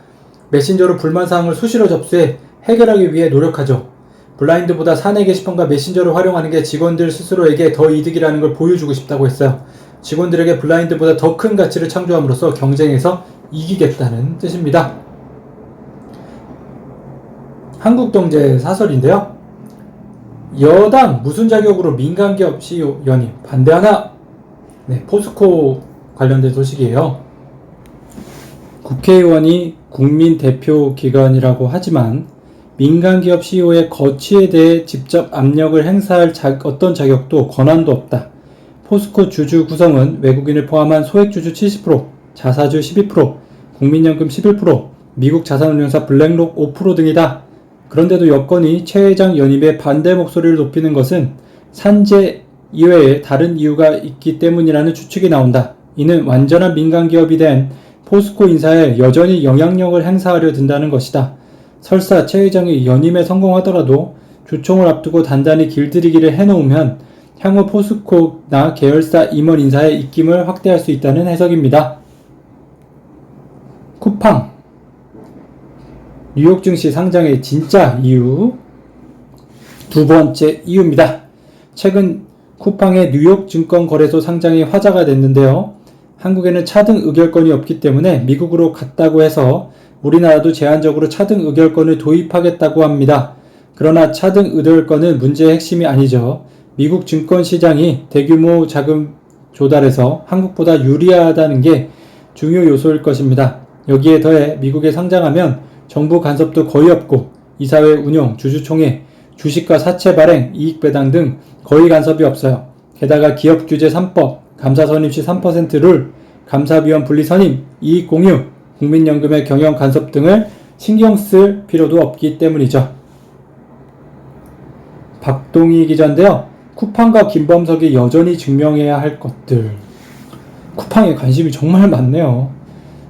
메신저로 불만사항을 수시로 접수해 해결하기 위해 노력하죠. 블라인드보다 사내 게시판과 메신저를 활용하는 게 직원들 스스로에게 더 이득이라는 걸 보여주고 싶다고 했어요. 직원들에게 블라인드보다 더 큰 가치를 창조함으로써 경쟁에서 이기겠다는 뜻입니다. 한국경제 사설인데요. 여당 무슨 자격으로 민간기업 CEO 연임 반대하나? 네, 포스코 관련된 소식이에요. 국회의원이 국민 대표 기관이라고 하지만 민간기업 CEO의 거취에 대해 직접 압력을 행사할 어떤 자격도 권한도 없다. 포스코 주주 구성은 외국인을 포함한 소액주주 70%, 자사주 12%, 국민연금 11%, 미국 자산운용사 블랙록 5% 등이다. 그런데도 여권이 최 회장 연임에 반대 목소리를 높이는 것은 산재 이외에 다른 이유가 있기 때문이라는 추측이 나온다. 이는 완전한 민간기업이 된 포스코 인사에 여전히 영향력을 행사하려 든다는 것이다. 설사 최 회장이 연임에 성공하더라도 조총을 앞두고 단단히 길들이기를 해놓으면 향후 포스코나 계열사 임원 인사의 입김을 확대할 수 있다는 해석입니다. 쿠팡 뉴욕 증시 상장의 진짜 이유 두 번째 이유입니다. 최근 쿠팡의 뉴욕 증권거래소 상장이 화제가 됐는데요. 한국에는 차등 의결권이 없기 때문에 미국으로 갔다고 해서 우리나라도 제한적으로 차등 의결권을 도입하겠다고 합니다. 그러나 차등 의결권은 문제의 핵심이 아니죠. 미국 증권시장이 대규모 자금 조달에서 한국보다 유리하다는 게 중요 요소일 것입니다. 여기에 더해 미국에 상장하면 정부 간섭도 거의 없고 이사회 운영, 주주총회, 주식과 사채 발행, 이익 배당 등 거의 간섭이 없어요. 게다가 기업규제 3법, 감사선임시 3% 룰, 감사위원 분리선임, 이익 공유, 국민연금의 경영 간섭 등을 신경 쓸 필요도 없기 때문이죠. 박동희 기자인데요. 쿠팡과 김범석이 여전히 증명해야 할 것들. 쿠팡에 관심이 정말 많네요.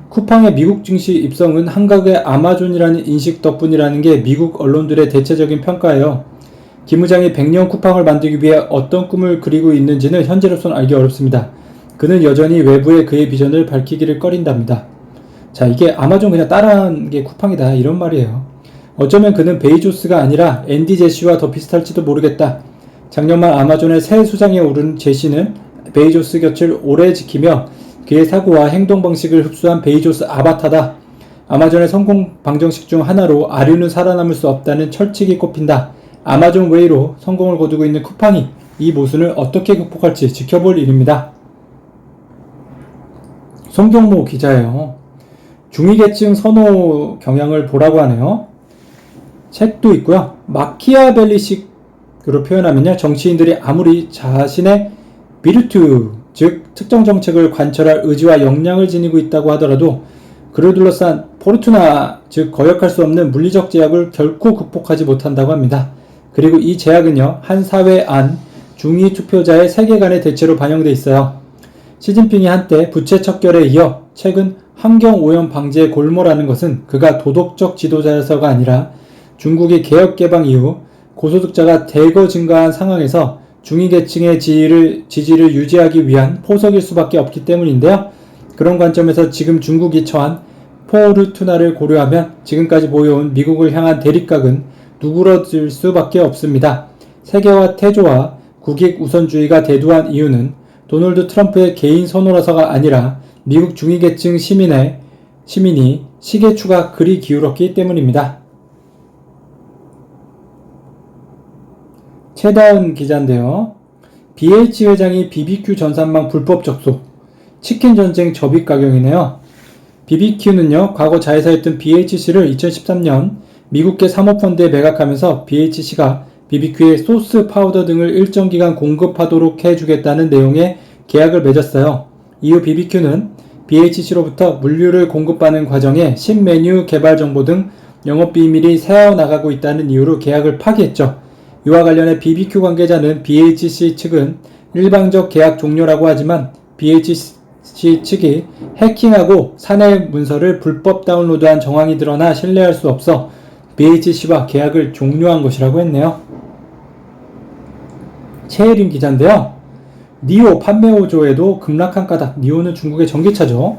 쿠팡의 미국 증시 입성은 한국의 아마존이라는 인식 덕분이라는 게 미국 언론들의 대체적인 평가예요. 김 의장이 100년 쿠팡을 만들기 위해 어떤 꿈을 그리고 있는지는 현재로서는 알기 어렵습니다. 그는 여전히 외부에 그의 비전을 밝히기를 꺼린답니다. 자, 이게 아마존 그냥 따라한 게 쿠팡이다 이런 말이에요. 어쩌면 그는 베이조스가 아니라 앤디 제시와 더 비슷할지도 모르겠다. 작년 말 아마존의 새 수장에 오른 제시는 베이조스 곁을 오래 지키며 그의 사고와 행동 방식을 흡수한 베이조스 아바타다. 아마존의 성공 방정식 중 하나로 아류는 살아남을 수 없다는 철칙이 꼽힌다. 아마존 웨이로 성공을 거두고 있는 쿠팡이 이 모순을 어떻게 극복할지 지켜볼 일입니다. 송경모 기자예요. 중위계층 선호 경향을 보라고 하네요. 책도 있고요. 마키아벨리식으로 표현하면요. 정치인들이 아무리 자신의 비르투, 즉 특정 정책을 관철할 의지와 역량을 지니고 있다고 하더라도 그를 둘러싼 포르투나, 즉 거역할 수 없는 물리적 제약을 결코 극복하지 못한다고 합니다. 그리고 이 제약은요. 한 사회 안 중위 투표자의 세계관의 대체로 반영돼 있어요. 시진핑이 한때 부채 척결에 이어 최근 환경오염 방지에 골몰하는 것은 그가 도덕적 지도자여서가 아니라 중국이 개혁개방 이후 고소득자가 대거 증가한 상황에서 중위계층의 지지를 유지하기 위한 포석일 수밖에 없기 때문인데요. 그런 관점에서 지금 중국이 처한 포르투나를 고려하면 지금까지 보여온 미국을 향한 대립각은 누그러질 수밖에 없습니다. 세계화 태조와 국익 우선주의가 대두한 이유는 도널드 트럼프의 개인 선호라서가 아니라 미국 중위계층 시민이 시계추가 그리 기울었기 때문입니다. 최다은 기자인데요. BH 회장이 BBQ 전산망 불법 접속, 치킨 전쟁 접입 가경이네요. BBQ는요, 과거 자회사였던 BHC를 2013년 미국계 사모펀드에 매각하면서 BHC가 BBQ의 소스 파우더 등을 일정 기간 공급하도록 해주겠다는 내용의 계약을 맺었어요. 이후 BBQ는 BHC로부터 물류를 공급받는 과정에 신메뉴 개발 정보 등 영업비밀이 새어나가고 있다는 이유로 계약을 파기했죠. 이와 관련해 BBQ 관계자는 BHC 측은 일방적 계약 종료라고 하지만 BHC 측이 해킹하고 사내 문서를 불법 다운로드한 정황이 드러나 신뢰할 수 없어 BHC와 계약을 종료한 것이라고 했네요. 최혜림 기자인데요. 니오 판매호조에도 급락한 까닭. 니오는 중국의 전기차죠.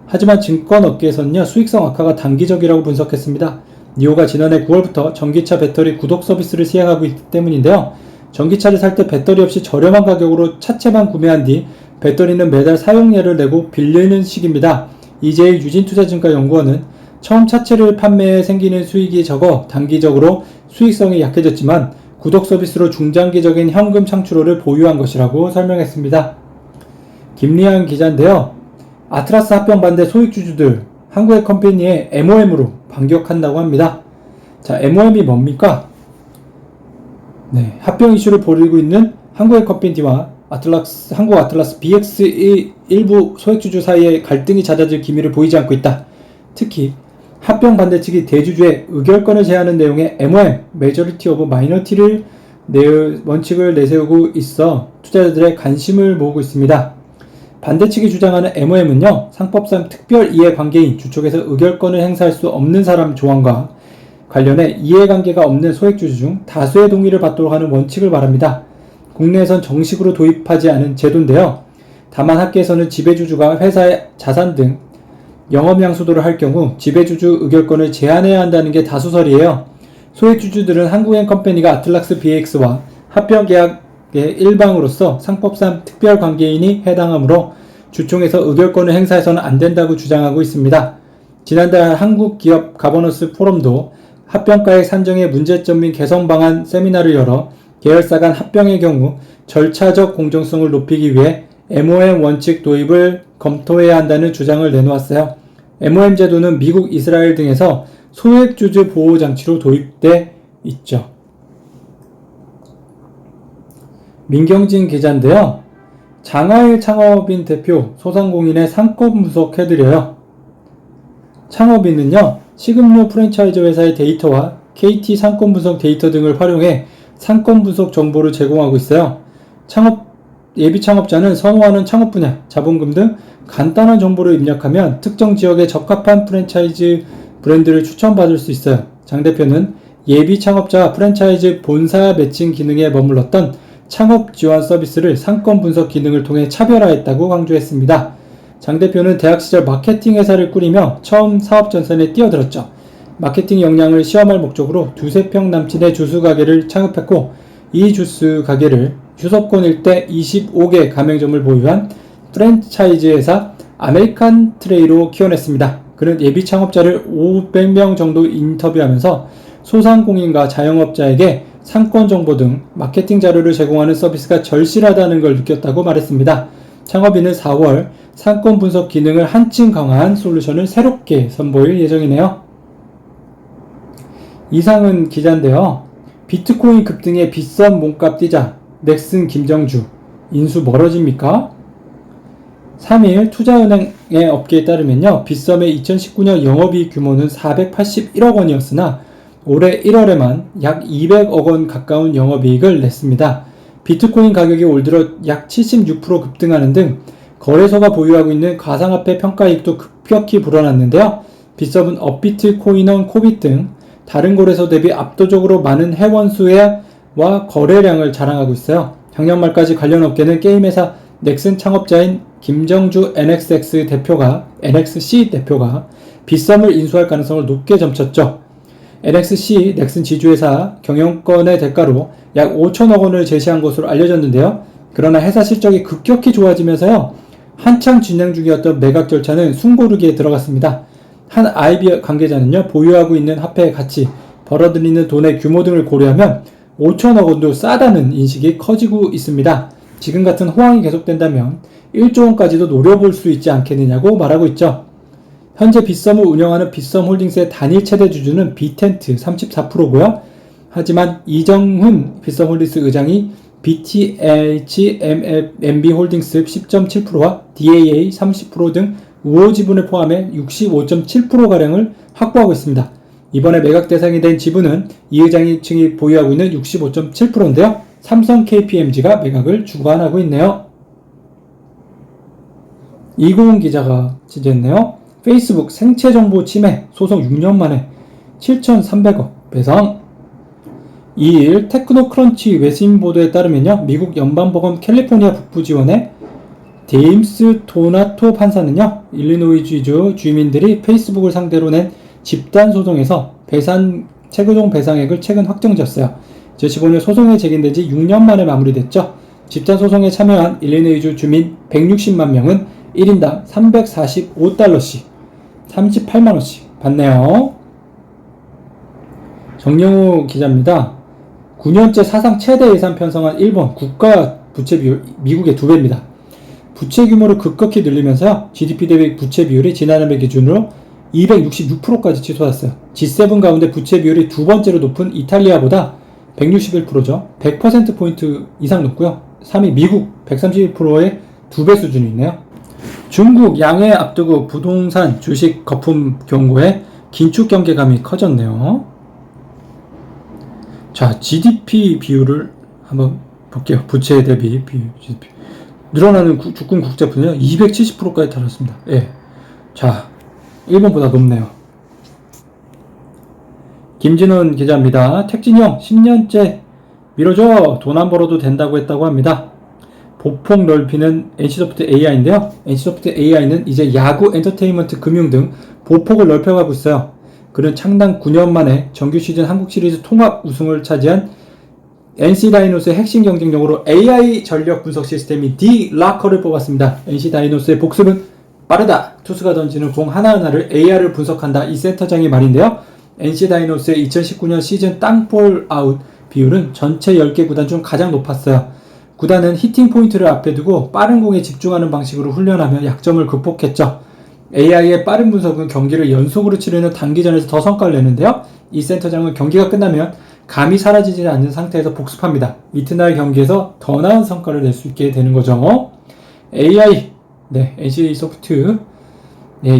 하지만 증권업계에서는요, 수익성 악화가 단기적이라고 분석했습니다. 니오가 지난해 9월부터 전기차 배터리 구독 서비스를 시행하고 있기 때문인데요. 전기차를 살 때 배터리 없이 저렴한 가격으로 차체만 구매한 뒤 배터리는 매달 사용료를 내고 빌리는 식입니다. 이제일 유진투자증권연구원은 처음 차체를 판매해 생기는 수익이 적어 단기적으로 수익성이 약해졌지만 구독 서비스로 중장기적인 현금 창출호를 보유한 것이라고 설명했습니다. 김리안 기자인데요. 아틀라스 합병 반대 소액주주들 한국의 컴퍼니의 MOM으로 반격한다고 합니다. 자, MOM이 뭡니까? 네, 합병 이슈를 벌이고 있는 한국의 컴퍼니와 한국 아틀라스 BX 일부 소액주주 사이에 갈등이 잦아질 기미를 보이지 않고 있다. 특히 합병 반대 측이 대주주의 의결권을 제한하는 내용의 MOM, 메저리티 오브 마이너티를 원칙을 내세우고 있어 투자자들의 관심을 모으고 있습니다. 반대 측이 주장하는 MOM은요, 상법상 특별 이해 관계인 주촉에서 의결권을 행사할 수 없는 사람 조항과 관련해 이해관계가 없는 소액주주 중 다수의 동의를 받도록 하는 원칙을 말합니다. 국내에선 정식으로 도입하지 않은 제도인데요. 다만 학계에서는 지배주주가 회사의 자산 등 영업 양수도를 할 경우 지배주주 의결권을 제한해야 한다는 게 다수설이에요. 소액주주들은 한국엔컴퍼니가 아틀락스 BX와 합병계약의 일방으로서 상법상 특별관계인이 해당하므로 주총에서 의결권을 행사해서는 안 된다고 주장하고 있습니다. 지난달 한국기업 가버넌스 포럼도 합병가액 산정의 문제점 및 개선 방안 세미나를 열어 계열사 간 합병의 경우 절차적 공정성을 높이기 위해 MOM 원칙 도입을 검토해야 한다는 주장을 내놓았어요. MOM 제도는 미국, 이스라엘 등에서 소액주주 보호장치로 도입돼 있죠. 민경진 기자인데요. 장하일 창업인 대표 소상공인의 상권 분석해드려요. 창업인은요, 식음료 프랜차이즈 회사의 데이터와 KT 상권 분석 데이터 등을 활용해 상권 분석 정보를 제공하고 있어요. 예비 창업자는 선호하는 창업 분야, 자본금 등 간단한 정보를 입력하면 특정 지역에 적합한 프랜차이즈 브랜드를 추천받을 수 있어요. 장 대표는 예비 창업자 프랜차이즈 본사 매칭 기능에 머물렀던 창업 지원 서비스를 상권 분석 기능을 통해 차별화했다고 강조했습니다. 장 대표는 대학 시절 마케팅 회사를 꾸리며 처음 사업 전선에 뛰어들었죠. 마케팅 역량을 시험할 목적으로 두세 평 남짓의 주스 가게를 창업했고, 이 주스 가게를 휴서권 일대 25개 가맹점을 보유한 프랜차이즈 회사 아메리칸 트레이로 키워냈습니다. 그는 예비 창업자를 500명 정도 인터뷰하면서 소상공인과 자영업자에게 상권 정보 등 마케팅 자료를 제공하는 서비스가 절실하다는 걸 느꼈다고 말했습니다. 창업인은 4월 상권 분석 기능을 한층 강화한 솔루션을 새롭게 선보일 예정이네요. 이상은 기자인데요. 비트코인 급등에 빗썸 몸값 뛰자 넥슨 김정주 인수 멀어집니까? 3일 투자은행의 업계에 따르면요, 빗썸의 2019년 영업이익 규모는 481억 원이었으나 올해 1월에만 약 200억 원 가까운 영업이익을 냈습니다. 비트코인 가격이 올 들어 약 76% 급등하는 등 거래소가 보유하고 있는 가상화폐 평가이익도 급격히 불어났는데요. 빗썸은 업비트, 코인원, 코빗 등 다른 거래소 대비 압도적으로 많은 회원수와 거래량을 자랑하고 있어요. 작년 말까지 관련 업계는 게임회사 넥슨 창업자인 김정주 NXC 대표가 빗썸을 인수할 가능성을 높게 점쳤죠. NXC 넥슨 지주회사 경영권의 대가로 약 5천억 원을 제시한 것으로 알려졌는데요. 그러나 회사 실적이 급격히 좋아지면서요, 한창 진행 중이었던 매각 절차는 숨고르기에 들어갔습니다. 한 IB 관계자는요, 보유하고 있는 화폐의 가치, 벌어들이는 돈의 규모 등을 고려하면 5천억 원도 싸다는 인식이 커지고 있습니다. 지금 같은 호황이 계속된다면 1조 원까지도 노려볼 수 있지 않겠느냐고 말하고 있죠. 현재 빗썸을 운영하는 빗썸홀딩스의 단일 최대 주주는 비텐트 34%고요. 하지만 이정훈 빗썸홀딩스 의장이 BTHMB 홀딩스 10.7%와 DAA 30% 등 우호 지분을 포함해 65.7%가량을 확보하고 있습니다. 이번에 매각 대상이 된 지분은 이 의장이 층이 보유하고 있는 65.7%인데요. 삼성 KPMG가 매각을 주관하고 있네요. 이고은 기자가 취재했네요. 페이스북 생체정보 침해 소송 6년 만에 7,300억 배상. 2일 테크노크런치 외신 보도에 따르면요, 미국 연방법원 캘리포니아 북부 지원의 데임스 도나토 판사는요, 일리노이주 주민들이 페이스북을 상대로 낸 집단 소송에서 최고종 배상액을 최근 확정지었어요. 제15년 소송이 제기된 지 6년 만에 마무리됐죠. 집단 소송에 참여한 일리노이주 주민 160만 명은 1인당 345달러씩 38만원씩 받네요. 정영우 기자입니다. 9년째 사상 최대 예산 편성한 일본 국가 부채 비율 미국의 2배입니다. 부채 규모를 급격히 늘리면서요, GDP 대비 부채 비율이 지난해 기준으로 266%까지 치솟았어요. G7 가운데 부채 비율이 두 번째로 높은 이탈리아보다 161%죠. 100%포인트 이상 높고요. 3위 미국 131%의 2배 수준이 있네요. 중국 양해 앞두고 부동산 주식 거품 경고에 긴축 경계감이 커졌네요. 자, GDP 비율을 한번 볼게요. 부채 대비 GDP. 늘어나는 주권 국제부는요, 270%까지 달았습니다. 예. 자, 일본보다 높네요. 김진훈 기자입니다. 택진형 10년째 밀어줘. 돈 안 벌어도 된다고 했다고 합니다. 보폭 넓히는 NC소프트 AI인데요. NC소프트 AI는 이제 야구, 엔터테인먼트, 금융 등 보폭을 넓혀가고 있어요. 그는 창단 9년 만에 정규 시즌 한국 시리즈 통합 우승을 차지한 NC 다이노스의 핵심 경쟁력으로 AI 전력 분석 시스템인 D-락커를 뽑았습니다. NC 다이노스의 복습은 빠르다. 투수가 던지는 공 하나하나를 AI를 분석한다. 이 센터장의 말인데요. NC 다이노스의 2019년 시즌 땅볼 아웃 비율은 전체 10개 구단 중 가장 높았어요. 구단은 히팅 포인트를 앞에 두고 빠른 공에 집중하는 방식으로 훈련하며 약점을 극복했죠. AI의 빠른 분석은 경기를 연속으로 치르는 단기전에서 더 성과를 내는데요. 이 센터장은 경기가 끝나면 감이 사라지지 않는 상태에서 복습합니다. 이튿날 경기에서 더 나은 성과를 낼 수 있게 되는 거죠. AI, NC소프트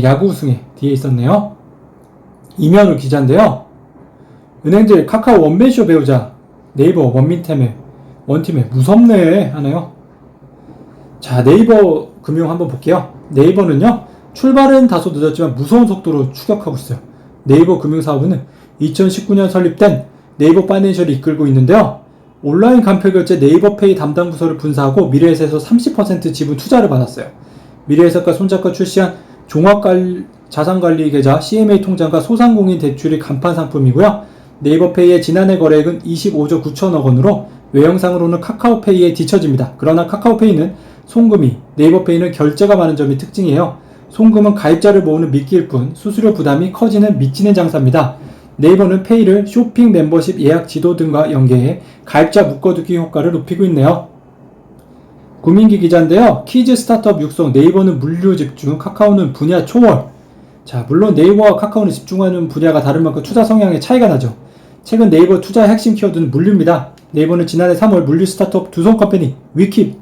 야구 우승에 뒤에 있었네요. 이면우 기자인데요. 은행들 카카오 원맨쇼 배우자 네이버 원팀에 무섭네 하네요. 자, 네이버 금융 한번 볼게요. 네이버는요, 출발은 다소 늦었지만 무서운 속도로 추격하고 있어요. 네이버 금융사업은 2019년 설립된 네이버 파이낸셜이 이끌고 있는데요. 온라인 간편결제 네이버페이 담당 부서를 분사하고 미래에셋에서 30% 지분 투자를 받았어요. 미래에셋과 손잡고 출시한 종합자산관리 계좌 CMA 통장과 소상공인 대출이 간판 상품이고요. 네이버페이의 지난해 거래액은 25조 9천억 원으로 외형상으로는 카카오페이에 뒤처집니다. 그러나 카카오페이는 송금이, 네이버페이는 결제가 많은 점이 특징이에요. 송금은 가입자를 모으는 미끼일 뿐 수수료 부담이 커지는 미치는 장사입니다. 네이버는 페이를 쇼핑, 멤버십, 예약 지도 등과 연계해 가입자 묶어두기 효과를 높이고 있네요. 구민기 기자인데요. 키즈 스타트업 육성, 네이버는 물류 집중, 카카오는 분야 초월. 자, 물론 네이버와 카카오는 집중하는 분야가 다른 만큼 투자 성향에 차이가 나죠. 최근 네이버 투자의 핵심 키워드는 물류입니다. 네이버는 지난해 3월 물류 스타트업 두 손 컴퍼니 위킵,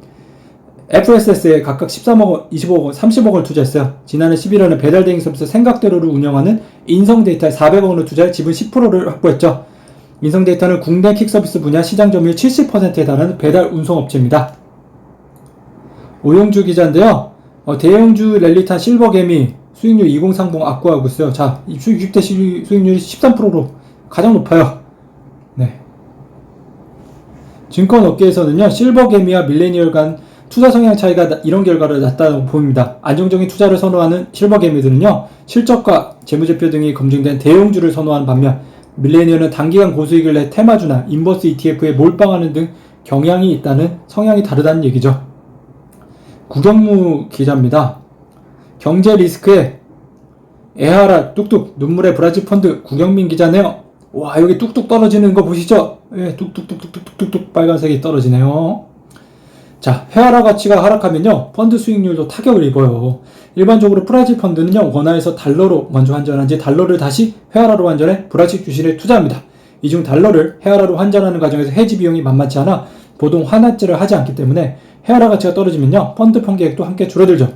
FSS에 각각 13억 원, 25억 원, 30억 원을 투자했어요. 지난해 11월에 배달 대행 서비스 생각대로를 운영하는 인성데이터에 400억 원을 투자해 지분 10%를 확보했죠. 인성데이터는 국내 킥 서비스 분야 시장 점유율 70%에 달하는 배달 운송업체입니다. 오용주 기자인데요. 대형주 랠리탄 실버개미 수익률 2030 악구하고 있어요. 자, 입주 60대 수익률이 13%로 가장 높아요. 네. 증권업계에서는요, 실버개미와 밀레니얼 간 투자 성향 차이가 이런 결과를 났다고 보입니다. 안정적인 투자를 선호하는 실버개미들은요, 실적과 재무제표 등이 검증된 대형주를 선호하는 반면 밀레니얼은 단기간 고수익을 내 테마주나 인버스 ETF에 몰빵하는 등 경향이 있다는 성향이 다르다는 얘기죠. 구경무 기자입니다. 경제 리스크에 에하라 뚝뚝 눈물의 브라질 펀드 구경민 기자네요. 와, 여기 뚝뚝 떨어지는 거 보시죠? 예, 뚝뚝뚝뚝뚝뚝뚝 빨간색이 떨어지네요. 자, 헤아라 가치가 하락하면요, 펀드 수익률도 타격을 입어요. 일반적으로 브라질 펀드는요, 원화에서 달러로 먼저 환전한 뒤 달러를 다시 헤아라로 환전해 브라질 주식에 투자합니다. 이 중 달러를 헤아라로 환전하는 과정에서 해지 비용이 만만치 않아 보통 환환제를 하지 않기 때문에 헤아라 가치가 떨어지면요, 펀드 판매액도 함께 줄어들죠.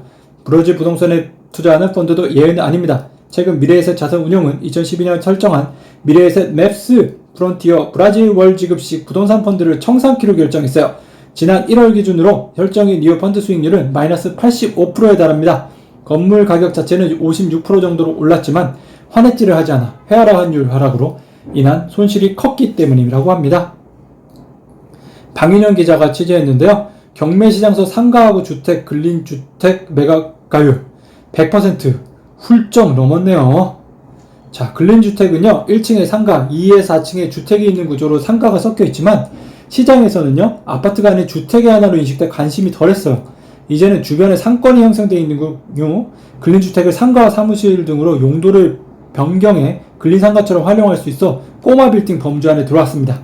브라질 부동산에 투자하는 펀드도 예외는 아닙니다. 최근 미래에셋 자산운용은 2012년 설정한 미래에셋 맵스 프론티어 브라질 월 지급식 부동산 펀드를 청산키로 결정했어요. 지난 1월 기준으로 설정인 뉴욕 펀드 수익률은 마이너스 85%에 달합니다. 건물 가격 자체는 56% 정도로 올랐지만 환해지를 하지 않아 헤아라 환율 하락으로 인한 손실이 컸기 때문이라고 합니다. 방윤영 기자가 취재했는데요. 경매시장에서 상가하고 주택, 근린주택 매각가율 100% 훌쩍 넘었네요. 자, 근린주택은요, 1층에 상가, 2에 4층에 주택이 있는 구조로 상가가 섞여 있지만 시장에서는요, 아파트가 아닌 주택의 하나로 인식돼 관심이 덜했어요. 이제는 주변에 상권이 형성되어 있는 경우 근린주택을 상가와 사무실 등으로 용도를 변경해 근린상가처럼 활용할 수 있어 꼬마 빌딩 범주 안에 들어왔습니다.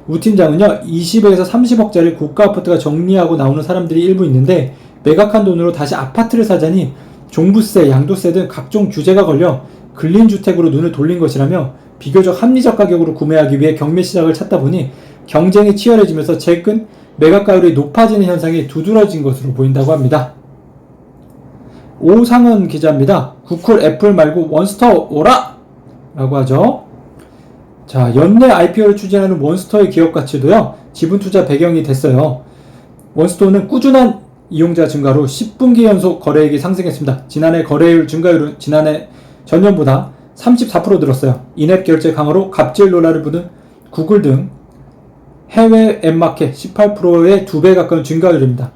우 팀장은요, 20억에서 30억짜리 고가 아파트가 정리하고 나오는 사람들이 일부 있는데 매각한 돈으로 다시 아파트를 사자니 종부세, 양도세 등 각종 규제가 걸려 근린주택으로 눈을 돌린 것이라며 비교적 합리적 가격으로 구매하기 위해 경매 시장을 찾다 보니 경쟁이 치열해지면서 최근 매각가율이 높아지는 현상이 두드러진 것으로 보인다고 합니다. 오상은 기자입니다. 구글, 애플 말고 원스터 오라! 라고 하죠. 자, 연내 IPO를 추진하는 원스토의 기업 가치도요, 지분 투자 배경이 됐어요. 원스토는 꾸준한 이용자 증가로 10분기 연속 거래액이 상승했습니다. 지난해 거래율 증가율은 지난해 전년보다 34% 늘었어요. 인앱 결제 강화로 갑질 논란을 부는 구글 등 해외 앱마켓 18%의 2배 가까운 증가율입니다.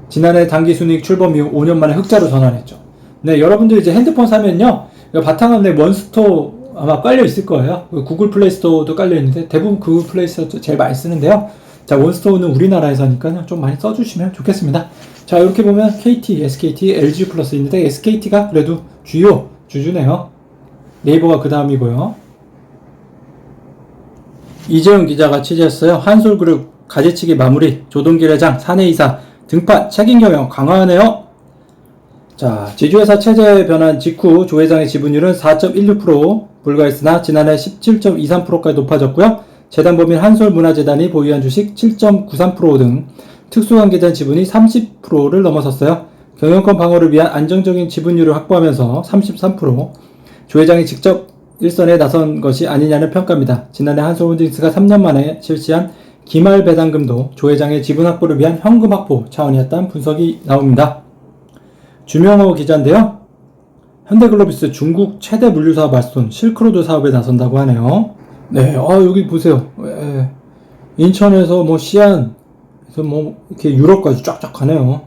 지난해 당기순이익 출범 이후 5년 만에 흑자로 전환했죠. 네, 여러분들 이제 핸드폰 사면요, 바탕화면에 원스토어 아마 깔려 있을 거예요. 구글 플레이 스토어도 깔려 있는데 대부분 구글 플레이 스토어 제일 많이 쓰는데요. 자, 원스토어는 우리나라에서 하니까 좀 많이 써주시면 좋겠습니다. 자, 이렇게 보면 KT, SKT, LG 플러스 있는데 SKT가 그래도 주요 주주네요. 네이버가 그 다음이고요. 이재용 기자가 취재했어요. 한솔그룹 가지치기 마무리, 조동길 회장 사내이사 등판 책임 경영 강화하네요. 자, 지주회사 체제 변환 직후 조 회장의 지분율은 4.16% 불과했으나 지난해 17.23%까지 높아졌고요. 재단법인 한솔문화재단이 보유한 주식 7.93% 등 특수관계자 지분이 30%를 넘어섰어요. 경영권 방어를 위한 안정적인 지분율을 확보하면서 33%, 조 회장이 직접 일선에 나선 것이 아니냐는 평가입니다. 지난해 한솔홀딩스가 3년 만에 실시한 기말 배당금도 조 회장의 지분 확보를 위한 현금 확보 차원이었다는 분석이 나옵니다. 주명호 기자인데요. 현대글로비스 중국 최대 물류사업 말손 실크로드 사업에 나선다고 하네요. 네, 여기 보세요. 인천에서 뭐 시안에서 뭐 이렇게 유럽까지 쫙쫙 가네요.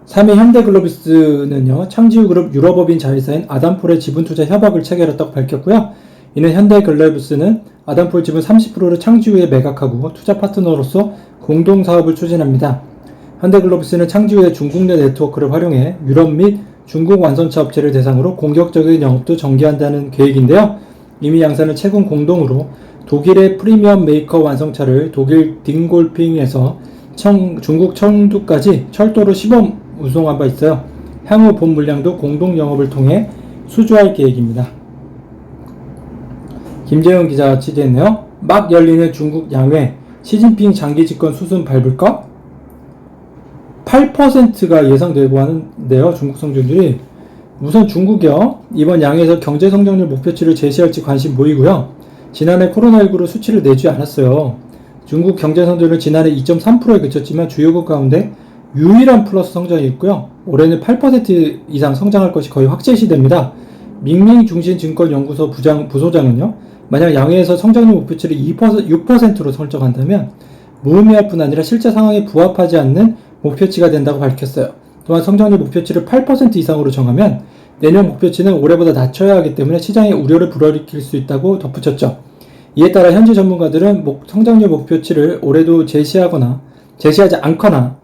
3위 현대글로비스는요, 창지우그룹 유럽법인 자회사인 아담폴의 지분투자 협약을 체결했다고 밝혔고요. 이는 현대글로비스는 아담폴 지분 30%를 창지우에 매각하고 투자 파트너로서 공동사업을 추진합니다. 현대글로비스는 창지우의 중국 내 네트워크를 활용해 유럽 및 중국 완성차 업체를 대상으로 공격적인 영업도 전개한다는 계획인데요. 이미 양사는 최근 공동으로 독일의 프리미엄 메이커 완성차를 독일 딩골핑에서 중국 청두까지 철도로 시범 운송한 바 있어요. 향후 본 물량도 공동 영업을 통해 수주할 계획입니다. 김재영 기자가 취재했네요. 막 열리는 중국 양회, 시진핑 장기 집권 수순 밟을까? 8%가 예상되고 하는데요. 중국 성장률이. 우선 중국이요, 이번 양회에서 경제성장률 목표치를 제시할지 관심 보이고요. 지난해 코로나19로 수치를 내지 않았어요. 중국 경제성장률은 지난해 2.3%에 그쳤지만 주요국 가운데 유일한 플러스 성장이 있고요. 올해는 8% 이상 성장할 것이 거의 확실시됩니다. 민민중신증권연구소 부소장은요, 만약 양회에서 성장률 목표치를 6%로 설정한다면 무의미할 뿐 아니라 실제 상황에 부합하지 않는 목표치가 된다고 밝혔어요. 또한 성장률 목표치를 8% 이상으로 정하면 내년 목표치는 올해보다 낮춰야 하기 때문에 시장의 우려를 불어일으킬 수 있다고 덧붙였죠. 이에 따라 현지 전문가들은 성장률 목표치를 올해도 제시하지 않거나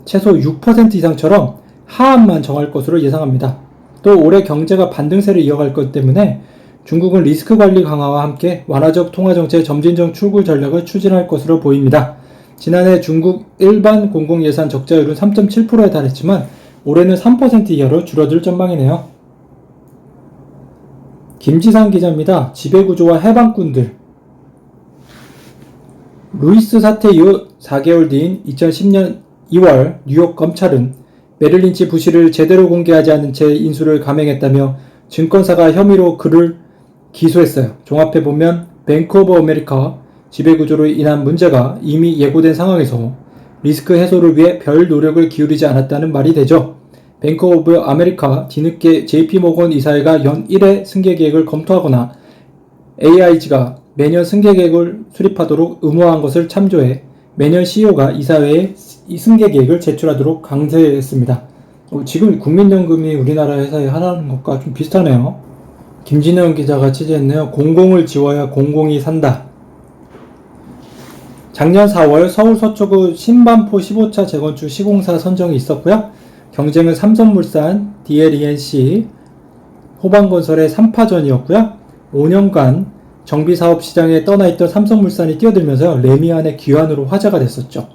최소 6% 이상처럼 하한만 정할 것으로 예상합니다. 또 올해 경제가 반등세를 이어갈 것 때문에 중국은 리스크 관리 강화와 함께 완화적 통화정책 점진적 출구 전략을 추진할 것으로 보입니다. 지난해 중국 일반 공공예산 적자율은 3.7%에 달했지만 올해는 3% 이하로 줄어들 전망이네요. 김지상 기자입니다. 지배구조와 해방꾼들. 루이스 사태 이후 4개월 뒤인 2010년 2월 뉴욕 검찰은 메릴 린치 부실을 제대로 공개하지 않은 채 인수를 감행했다며 증권사가 혐의로 그를 기소했어요. 종합해보면 뱅크 오브 아메리카 지배구조로 인한 문제가 이미 예고된 상황에서 리스크 해소를 위해 별 노력을 기울이지 않았다는 말이 되죠. 뱅크 오브 아메리카 뒤늦게 JP모건 이사회가 연 1회 승계계획을 검토하거나 AIG가 매년 승계계획을 수립하도록 의무화한 것을 참조해 매년 CEO가 이사회에 이 승계계획을 제출하도록 강제했습니다. 지금 국민연금이 우리나라 회사에 하라는 것과 좀 비슷하네요. 김진영 기자가 취재했네요. 공공을 지워야 공공이 산다. 작년 4월 서울 서초구 신반포 15차 재건축 시공사 선정이 있었고요. 경쟁은 삼성물산, DLENC, 호반건설의 3파전이었고요. 5년간 정비사업 시장에 떠나있던 삼성물산이 뛰어들면서 레미안의 귀환으로 화제가 됐었죠.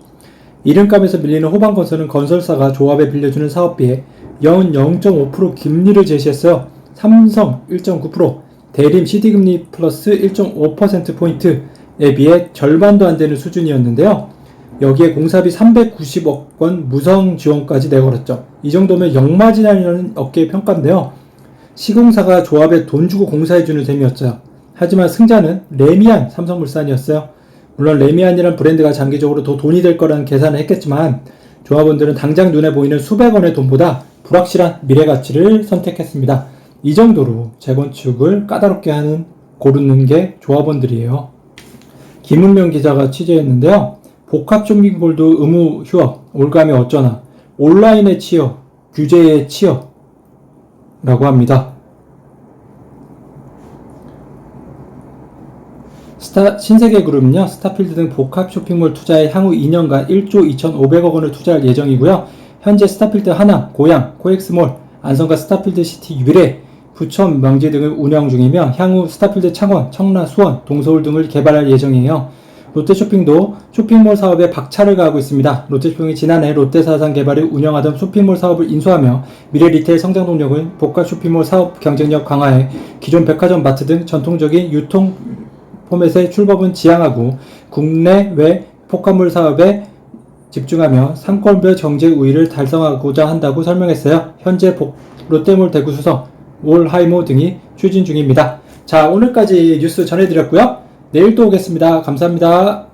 이름값에서 밀리는 호반건설은 건설사가 조합에 빌려주는 사업비에 연 0.5% 금리를 제시했어요. 삼성 1.9%, 대림 CD금리 플러스 1.5%포인트에 비해 절반도 안 되는 수준이었는데요. 여기에 공사비 390억 원 무상 지원까지 내걸었죠. 이 정도면 역마진이라는 업계의 평가인데요. 시공사가 조합에 돈 주고 공사해주는 셈이었죠. 하지만 승자는 레미안 삼성물산이었어요. 물론 레미안이란 브랜드가 장기적으로 더 돈이 될 거라는 계산을 했겠지만 조합원들은 당장 눈에 보이는 수백 원의 돈보다 불확실한 미래 가치를 선택했습니다. 이 정도로 재건축을 까다롭게 하는 고르는 게 조합원들이에요. 김은명 기자가 취재했는데요. 복합 쇼핑몰도 의무 휴업, 올가매 어쩌나, 온라인의 취업, 규제의 취업 라고 합니다. 신세계그룹은요, 스타필드 등 복합 쇼핑몰 투자에 향후 2년간 1조 2,500억 원을 투자할 예정이고요. 현재 스타필드 하남, 고양, 코엑스몰, 안성과 스타필드 시티 유래, 부천, 명지 등을 운영 중이며 향후 스타필드 창원, 청라, 수원, 동서울 등을 개발할 예정이에요. 롯데쇼핑도 쇼핑몰 사업에 박차를 가하고 있습니다. 롯데쇼핑이 지난해 롯데사상 개발을 운영하던 쇼핑몰 사업을 인수하며 미래 리테일 성장 동력은 복합 쇼핑몰 사업 경쟁력 강화에 기존 백화점, 마트 등 전통적인 유통 포맷의 출범은 지향하고 국내외 복합몰 사업에 집중하며 상권별 경제 우위를 달성하고자 한다고 설명했어요. 현재 롯데몰 대구 수석, 올하이모 등이 추진 중입니다. 자, 오늘까지 뉴스 전해드렸고요. 내일 또 오겠습니다. 감사합니다.